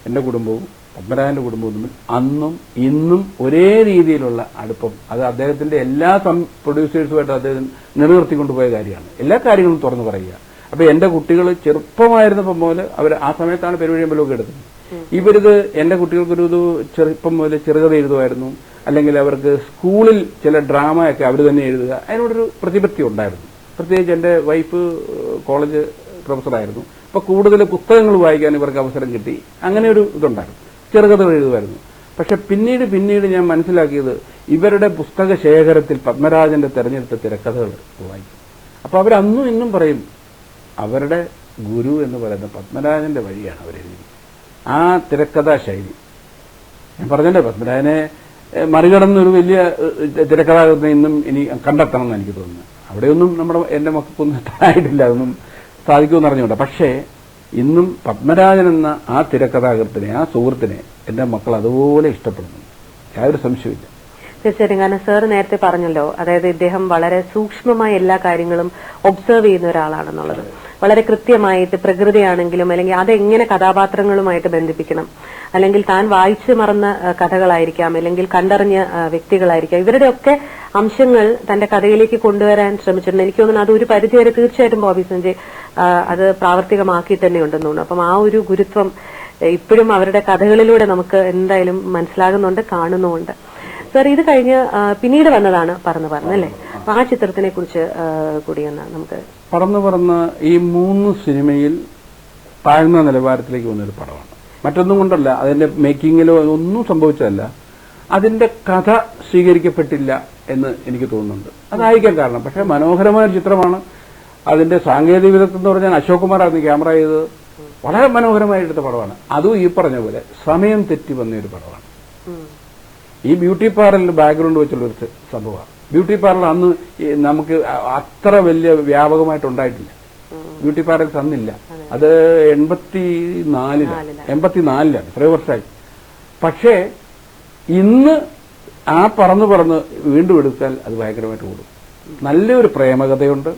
എന്റെ കുടുംബവും പത്മരാജന്റെ കുടുംബവും തമ്മിൽ അന്നും ഇന്നും ഒരേ രീതിയിലുള്ള അടുപ്പം. അത് അദ്ദേഹത്തിന്റെ എല്ലാ പ്രൊഡ്യൂസേഴ്സുമായിട്ട് അദ്ദേഹം നിലനിർത്തിക്കൊണ്ടുപോയ കാര്യമാണ്. എല്ലാ കാര്യങ്ങളും തുറന്നു പറയുക. അപ്പൊ എന്റെ കുട്ടികൾ ചെറുപ്പമായിരുന്നപ്പം മുതൽ അവർ ആ സമയത്താണ് പെരുവഴി അമ്പലമൊക്കെ എടുത്തത്. ഇവരിത് എന്റെ കുട്ടികൾക്കൊരു ചെറുപ്പം മുതൽ ചെറുകഥ എഴുതുമായിരുന്നു, അല്ലെങ്കിൽ അവർക്ക് സ്കൂളിൽ ചില ഡ്രാമയൊക്കെ അവർ തന്നെ എഴുതുക, അതിനോടൊരു പ്രതിപത്തി ഉണ്ടായിരുന്നു. പ്രത്യേകിച്ച് എന്റെ വൈഫ് കോളേജ് പ്രൊഫസറായിരുന്നു. അപ്പൊ കൂടുതൽ പുസ്തകങ്ങൾ വായിക്കാൻ ഇവർക്ക് അവസരം കിട്ടി. അങ്ങനെ ഒരു ഇതുണ്ടായിരുന്നു. ചെറുകഥകൾ എഴുതുമായിരുന്നു. പക്ഷെ പിന്നീട് ഞാൻ മനസ്സിലാക്കിയത് ഇവരുടെ പുസ്തക ശേഖരത്തിൽ പത്മരാജന്റെ തെരഞ്ഞെടുത്ത തിരക്കഥകൾ വായിക്കും. അപ്പൊ അവരന്നും ഇന്നും പറയും അവരുടെ ഗുരു എന്ന് പറയുന്ന പത്മരാജന്റെ വഴിയാണ് അവരെഴുതി. ആ തിരക്കഥാ ശൈലി ഞാൻ പറഞ്ഞല്ലേ, പത്മരാജനെ മറികടന്നൊരു വലിയ തിരക്കഥാകൃത്തിനെ ഇന്നും ഇനി കണ്ടെത്തണം എന്ന് എനിക്ക് തോന്നുന്നു. അവിടെയൊന്നും എന്റെ മക്കൾക്കൊന്നും എത്താനായിട്ടില്ല, അതൊന്നും സാധിക്കുമെന്ന് അറിഞ്ഞുകൊണ്ട്. പക്ഷേ ഇന്നും പത്മരാജൻ എന്ന ആ തിരക്കഥാകൃത്തിനെ, ആ സുഹൃത്തിനെ എന്റെ മക്കൾ അതുപോലെ ഇഷ്ടപ്പെടുന്നു, യാതൊരു സംശയമില്ല. തീർച്ചയായിട്ടും. കാരണം സാർ നേരത്തെ പറഞ്ഞല്ലോ, അതായത് ഇദ്ദേഹം വളരെ സൂക്ഷ്മമായ എല്ലാ കാര്യങ്ങളും ഒബ്സർവ് ചെയ്യുന്ന ഒരാളാണെന്നുള്ളത്. വളരെ കൃത്യമായിട്ട് പ്രകൃതിയാണെങ്കിലും അല്ലെങ്കിൽ അതെങ്ങനെ കഥാപാത്രങ്ങളുമായിട്ട് ബന്ധിപ്പിക്കണം, അല്ലെങ്കിൽ താൻ വായിച്ചു മറന്ന കഥകളായിരിക്കാം, അല്ലെങ്കിൽ കണ്ടറിഞ്ഞ വ്യക്തികളായിരിക്കാം, ഇവരുടെയൊക്കെ അംശങ്ങൾ തന്റെ കഥയിലേക്ക് കൊണ്ടുവരാൻ ശ്രമിച്ചിട്ടുണ്ട്. എനിക്ക് തോന്നുന്നു അതൊരു പരിധിവരെ തീർച്ചയായിട്ടും ബോബി സഞ്ജയ് അത് പ്രാവർത്തികമാക്കി തന്നെ ഉണ്ടെന്ന് തോന്നുന്നു. അപ്പം ആ ഒരു ഗുരുത്വം ഇപ്പോഴും അവരുടെ കഥകളിലൂടെ നമുക്ക് എന്തായാലും മനസ്സിലാകുന്നുണ്ട്, കാണുന്നുമുണ്ട്. സാർ, ഇത് കഴിഞ്ഞ് പിന്നീട് വന്നതാണ് പറന്നല്ലേ? അപ്പൊ ആ ചിത്രത്തിനെ കുറിച്ച് കൂടിയെന്നാണ് നമുക്ക്. പറന്ന് ഈ 3 സിനിമയിൽ താഴ്ന്ന നിലവാരത്തിലേക്ക് വന്നൊരു പടമാണ്. മറ്റൊന്നും കൊണ്ടല്ല, അതിന്റെ മേക്കിങ്ങിലോ ഒന്നും സംഭവിച്ചതല്ല, അതിന്റെ കഥ സ്വീകരിക്കപ്പെട്ടില്ല എന്ന് എനിക്ക് തോന്നുന്നുണ്ട്. അതായിരിക്കാം കാരണം. പക്ഷെ മനോഹരമായ ചിത്രമാണ്. അതിന്റെ സാങ്കേതിക വിദഗ്ധം എന്ന് പറഞ്ഞാൽ അശോക് കുമാറായിരുന്നു ക്യാമറ ചെയ്തത്. വളരെ മനോഹരമായി എടുത്ത പടമാണ്. അതും ഈ പറഞ്ഞ പോലെ സമയം തെറ്റി വന്നൊരു പടമാണ്. ഈ ബ്യൂട്ടി പാർലറിൽ ബാക്ക്ഗ്രൗണ്ട് വെച്ചുള്ളൊരു സംഭവമാണ്. ബ്യൂട്ടി പാർലർ അന്ന് നമുക്ക് അത്ര വലിയ വ്യാപകമായിട്ടുണ്ടായിട്ടില്ല. ബ്യൂട്ടി പാർലർ തന്നില്ല. അത് 84ലാണ്, ഇത്രയും വർഷമായി. പക്ഷേ ഇന്ന് ആ പറന്ന് വീണ്ടും എടുത്താൽ അത് ഭയങ്കരമായിട്ട് കൂടും. നല്ലൊരു പ്രേമകഥയുണ്ട്.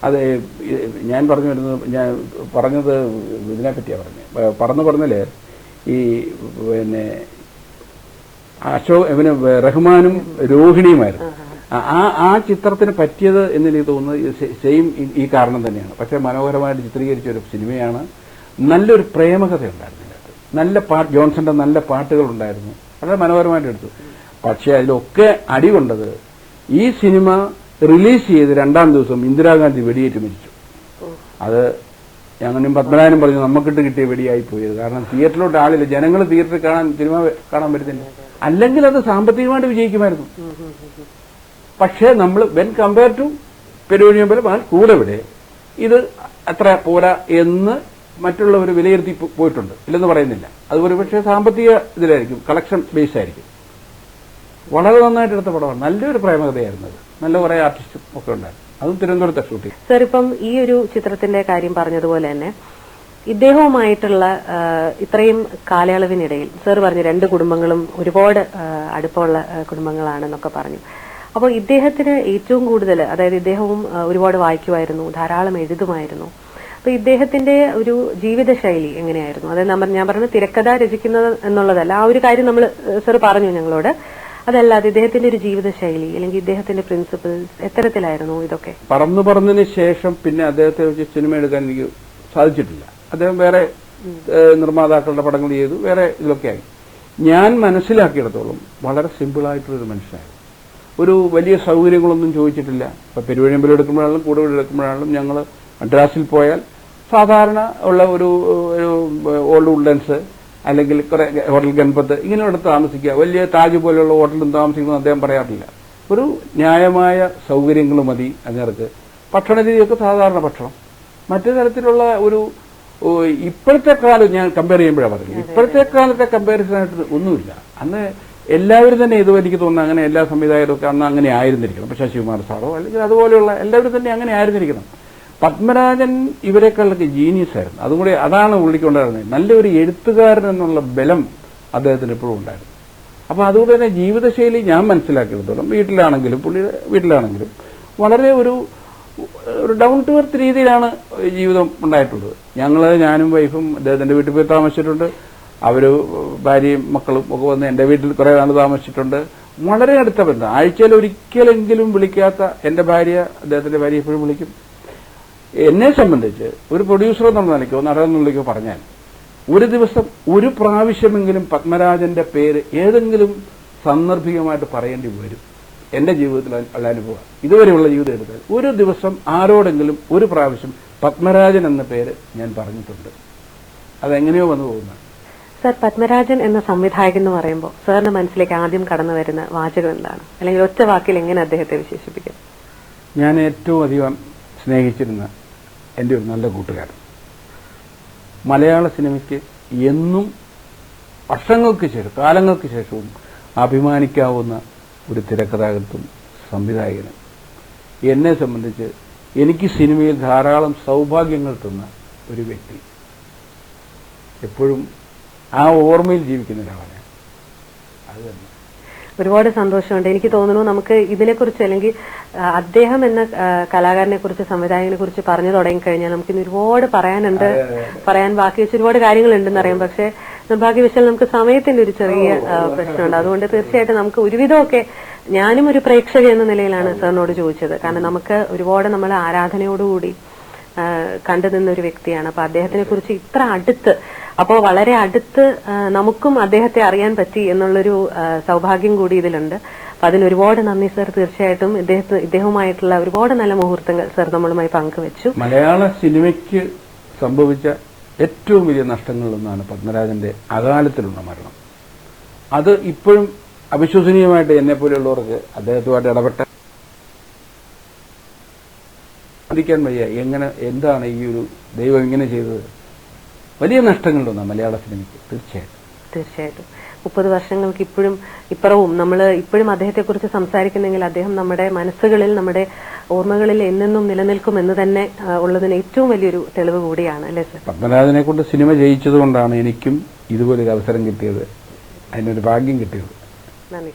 അത് ഞാൻ പറഞ്ഞത് ഇതിനെ പറ്റിയാണ് പറഞ്ഞത്. പറന്നില്ലേ ഈ റഹ്മാനും രോഹിണിയുമായിരുന്നു. ആ ചിത്രത്തിന് പറ്റിയത് എന്ന് എനിക്ക് തോന്നുന്നത് സെയിം ഈ കാരണം തന്നെയാണ്. പക്ഷെ മനോഹരമായിട്ട് ചിത്രീകരിച്ച ഒരു സിനിമയാണ്. നല്ലൊരു പ്രേമകഥ ഉണ്ടായിരുന്നു ഇതിനകത്ത്. നല്ല ജോൺസന്റെ നല്ല പാട്ടുകൾ ഉണ്ടായിരുന്നു. വളരെ മനോഹരമായിട്ട് എടുത്തു. പക്ഷെ അതിലൊക്കെ അടികൊണ്ടത് ഈ സിനിമ റിലീസ് ചെയ്ത് 2-ാം ദിവസം ഇന്ദിരാഗാന്ധി വെടിയേറ്റ് മരിച്ചു. അത് ഞങ്ങളും പത്മനാഭനും പറഞ്ഞു നമുക്കിട്ട് കിട്ടിയ വെടിയായി പോയത്. കാരണം തിയേറ്ററിലോട്ട് ആളില്ല, ജനങ്ങൾ തിയേറ്ററിൽ സിനിമ കാണാൻ പറ്റുന്നില്ല. അല്ലെങ്കിൽ അത് സാമ്പത്തികമായിട്ട് വിജയിക്കുമായിരുന്നു. പക്ഷേ നമ്മൾ വെൻ കമ്പയർ ടു പെരുവഴിയമ്പലം കൂടെ ഇവിടെ ഇത് അത്ര പോരാ എന്ന് മറ്റുള്ളവർ വിലയിരുത്തി പോയിട്ടുണ്ട്, ഇല്ലെന്ന് പറയുന്നില്ല. അതുപോലെ പക്ഷേ സാമ്പത്തിക ഇതിലായിരിക്കും, കളക്ഷൻ ബേസ് ആയിരിക്കും. വളരെ നന്നായിട്ട് എടുത്ത പടമാണ്, നല്ലൊരു പ്രേമകഥയായിരുന്നു അത്. നല്ല കുറെ ആർട്ടിസ്റ്റും ഒക്കെ ഉണ്ടായിരുന്നു, അതും തിരുവനന്തപുരത്തെ ഷൂട്ടിംഗ്. സർ, ഇപ്പം ഈ ഒരു ചിത്രത്തിന്റെ കാര്യം പറഞ്ഞതുപോലെ തന്നെ ഇദ്ദേഹവുമായിട്ടുള്ള ഇത്രയും കാലയളവിനിടയിൽ സർ പറഞ്ഞു 2 കുടുംബങ്ങളും ഒരുപാട് അടുപ്പമുള്ള കുടുംബങ്ങളാണെന്നൊക്കെ പറഞ്ഞു. അപ്പോൾ ഇദ്ദേഹത്തിന് ഏറ്റവും കൂടുതൽ, അതായത് ഇദ്ദേഹവും ഒരുപാട് വായിക്കുമായിരുന്നു, ധാരാളം എഴുതുമായിരുന്നു. അപ്പൊ ഇദ്ദേഹത്തിന്റെ ഒരു ജീവിതശൈലി എങ്ങനെയായിരുന്നു? അതായത് ഞാൻ പറഞ്ഞ തിരക്കഥ രചിക്കുന്നത് എന്നുള്ളതല്ല, ആ ഒരു കാര്യം നമ്മൾ സർ പറഞ്ഞു ഞങ്ങളോട്. അതല്ലാതെ ഇദ്ദേഹത്തിന്റെ ഒരു ജീവിതശൈലി അല്ലെങ്കിൽ ഇദ്ദേഹത്തിന്റെ പ്രിൻസിപ്പിൾസ് എത്തരത്തിലായിരുന്നു ഇതൊക്കെ? പറന്നതിന് ശേഷം പിന്നെ അദ്ദേഹത്തെ വെച്ച് സിനിമ എടുക്കാൻ എനിക്ക് സാധിച്ചിട്ടില്ല. അദ്ദേഹം വേറെ നിർമ്മാതാക്കളുടെ പടങ്ങൾ ചെയ്തു, വേറെ ഇതിലൊക്കെയായി. ഞാൻ മനസ്സിലാക്കിയിടത്തോളം വളരെ സിമ്പിളായിട്ടുള്ളൊരു മനുഷ്യനായിരുന്നു. ഒരു വലിയ സൗകര്യങ്ങളൊന്നും ചോദിച്ചിട്ടില്ല. ഇപ്പൊ പെരുവഴിയമ്പലം എടുക്കുമ്പോഴാണെങ്കിലും കൂടുതൽ എടുക്കുമ്പോഴാണെങ്കിലും ഞങ്ങൾ മദ്രാസിൽ പോയാൽ സാധാരണ ഉള്ള ഒരു ഓൾഡ് വുഡ്ലൻഡ്സ് അല്ലെങ്കിൽ കുറെ ഹോട്ടൽ ഗൺപത്ത് ഇങ്ങനെയുള്ള താമസിക്കുക, വലിയ താജ് പോലെയുള്ള ഹോട്ടലിലും താമസിക്കുന്നത് അദ്ദേഹം പറയാറില്ല. ഒരു ന്യായമായ സൗകര്യങ്ങൾ മതി അതിനകത്ത്. ഭക്ഷണ രീതിയൊക്കെ സാധാരണ ഭക്ഷണം. മറ്റു തരത്തിലുള്ള ഒരു ഇപ്പോഴത്തെ കാലം ഞാൻ കമ്പയർ ചെയ്യുമ്പോഴാണ് പറഞ്ഞത്, ഇപ്പോഴത്തെ കാലത്തെ കമ്പാരിസൺ ആയിട്ട് ഒന്നുമില്ല. അന്ന് എല്ലാവരും തന്നെ ഇതുപോലെ എനിക്ക് തോന്നുന്നു അങ്ങനെ എല്ലാ സംവിധായകരും ഒക്കെ അന്ന് അങ്ങനെ ആയിരുന്നിരിക്കണം. ഇപ്പൊ ശശികുമാർ സാറോ അല്ലെങ്കിൽ അതുപോലെയുള്ള എല്ലാവരും തന്നെ അങ്ങനെ ആയിരുന്നിരിക്കണം. പത്മരാജൻ ഇവരെക്കാളൊക്കെ ജീനിയസ് ആയിരുന്നു. അതുകൂടി അതാണ് പുള്ളിക്കൊണ്ടായിരുന്നത്. നല്ലൊരു എഴുത്തുകാരൻ എന്നുള്ള ബലം അദ്ദേഹത്തിന് എപ്പോഴും ഉണ്ടായിരുന്നു. അപ്പൊ അതുകൊണ്ട് തന്നെ ജീവിതശൈലി ഞാൻ മനസ്സിലാക്കിയെടുത്തോളം വീട്ടിലാണെങ്കിലും വളരെ ഒരു ഡൗൺ ടു എർത്ത് രീതിയിലാണ് ജീവിതം ഉണ്ടായിട്ടുള്ളത്. ഞാനും വൈഫും അദ്ദേഹത്തിന്റെ വീട്ടിൽ പോയി താമസിച്ചിട്ടുണ്ട്. അവര് ഭാര്യയും മക്കളും ഒക്കെ വന്ന് എന്റെ വീട്ടിൽ കുറെ നാൾ താമസിച്ചിട്ടുണ്ട്. വളരെ അടുത്ത ബന്ധം. ആഴ്ചയിൽ ഒരിക്കലെങ്കിലും വിളിക്കാത്ത എന്റെ ഭാര്യ അദ്ദേഹത്തിന്റെ ഭാര്യ എപ്പോഴും വിളിക്കും. എന്നെ സംബന്ധിച്ച് ഒരു പ്രൊഡ്യൂസർ എന്നുള്ള നിലയ്ക്കോ നടൻ എന്നുള്ള നിലയ്ക്കോ പറഞ്ഞാൽ ഒരു ദിവസം ഒരു പ്രാവശ്യമെങ്കിലും പത്മരാജന്റെ പേര് ഏതെങ്കിലും സാന്ദർഭികമായിട്ട് പറയേണ്ടി വരും. എന്റെ ജീവിതത്തിൽ ഉള്ള അനുഭവം, ഇതുവരെയുള്ള ജീവിതം എടുത്താൽ ഒരു ദിവസം ആരോടെങ്കിലും ഒരു പ്രാവശ്യം പത്മരാജൻ എന്ന പേര് ഞാൻ പറഞ്ഞിട്ടുണ്ട്. അതെങ്ങനെയോ വന്നു പോകുന്നത്. സർ, പത്മരാജൻ എന്ന സംവിധായകൻ എന്ന് പറയുമ്പോൾ സാറിന്റെ മനസ്സിലേക്ക് ആദ്യം കടന്നു വരുന്ന വാചകം എന്താണ്? അല്ലെങ്കിൽ ഒറ്റ വാക്കിൽ എങ്ങനെ അദ്ദേഹത്തെ വിശേഷിപ്പിക്കും? ഞാൻ ഏറ്റവും അധികം സ്നേഹിച്ചിരുന്ന എൻ്റെ ഒരു നല്ല കൂട്ടുകാരൻ. മലയാള സിനിമയ്ക്ക് എന്നും കാലങ്ങൾക്ക് ശേഷവും അഭിമാനിക്കാവുന്ന ഒരു തിരക്കഥാകൃത്തും സംവിധായകനും. എന്നെ സംബന്ധിച്ച് എനിക്ക് സിനിമയിൽ ധാരാളം സൗഭാഗ്യങ്ങൾ തന്ന ഒരു വ്യക്തി. എപ്പോഴും ആ ഓർമ്മയിൽ ജീവിക്കുന്ന ഒരാളാണ്. അത് തന്നെ. ഒരുപാട് സന്തോഷമുണ്ട്. എനിക്ക് തോന്നുന്നു നമുക്ക് ഇതിനെക്കുറിച്ച് അല്ലെങ്കിൽ അദ്ദേഹം എന്ന കലാകാരനെ കുറിച്ച് സംവിധായകനെ കുറിച്ച് പറഞ്ഞു തുടങ്ങിക്കഴിഞ്ഞാൽ നമുക്ക് ഇനി ഒരുപാട് പറയാൻ ബാക്കി വെച്ച് ഒരുപാട് കാര്യങ്ങളുണ്ടെന്ന് അറിയാം. പക്ഷെ നിർഭാഗ്യവശാൽ നമുക്ക് സമയത്തിന്റെ ഒരു ചെറിയ പ്രശ്നമുണ്ട്. അതുകൊണ്ട് തീർച്ചയായിട്ടും നമുക്ക് ഒരുവിധമൊക്കെ ഞാനും ഒരു പ്രേക്ഷക എന്ന നിലയിലാണ് സാറിനോട് ചോദിച്ചത്. കാരണം നമുക്ക് ഒരുപാട് നമ്മൾ ആരാധനയോടുകൂടി കണ്ടു നിന്ന ഒരു വ്യക്തിയാണ്. അപ്പൊ അദ്ദേഹത്തിനെ കുറിച്ച് ഇത്ര അടുത്ത്, അപ്പോൾ വളരെ അടുത്ത് നമുക്കും അദ്ദേഹത്തെ അറിയാൻ പറ്റി എന്നുള്ളൊരു സൗഭാഗ്യം കൂടി ഇതിലുണ്ട്. അപ്പൊ അതിന് ഒരുപാട് നന്ദി സർ. തീർച്ചയായിട്ടും ഇദ്ദേഹവുമായിട്ടുള്ള ഒരുപാട് നല്ല മുഹൂർത്തങ്ങൾ സർ നമ്മളുമായി പങ്കുവച്ചു. മലയാള സിനിമയ്ക്ക് സംഭവിച്ച ഏറ്റവും വലിയ നഷ്ടങ്ങളിലൊന്നാണ് പത്മരാജന്റെ അകാലത്തിലുള്ള മരണം. അത് ഇപ്പോഴും അവിശ്വസനീയമായിട്ട് എന്നെ പോലെയുള്ളവർക്ക് അദ്ദേഹത്തുമായിട്ട് ഇടപെട്ട ിക്കാൻ വയ്യ. എന്താണ് ഈ ഒരു ദൈവം ഇങ്ങനെ ചെയ്തത്? വലിയ നഷ്ടങ്ങളുണ്ടെന്നാണ് മലയാള സിനിമയ്ക്ക്. തീർച്ചയായിട്ടും 30 വർഷങ്ങൾക്ക് ഇപ്പുറവും നമ്മൾ ഇപ്പോഴും അദ്ദേഹത്തെക്കുറിച്ച് സംസാരിക്കുന്നെങ്കിൽ അദ്ദേഹം നമ്മുടെ മനസ്സുകളിൽ, നമ്മുടെ ഓർമ്മകളിൽ എന്നെന്നും നിലനിൽക്കുമെന്ന് തന്നെ ഉള്ളതിന് ഏറ്റവും വലിയൊരു തെളിവ് കൂടിയാണ്, അല്ലേ സർ? പത്മരാജനെ കൊണ്ട് സിനിമ ജയിച്ചതുകൊണ്ടാണ് എനിക്കും ഇതുപോലൊരു അവസരം കിട്ടിയത്, അതിനൊരു ഭാഗ്യം കിട്ടിയത്. നന്ദി.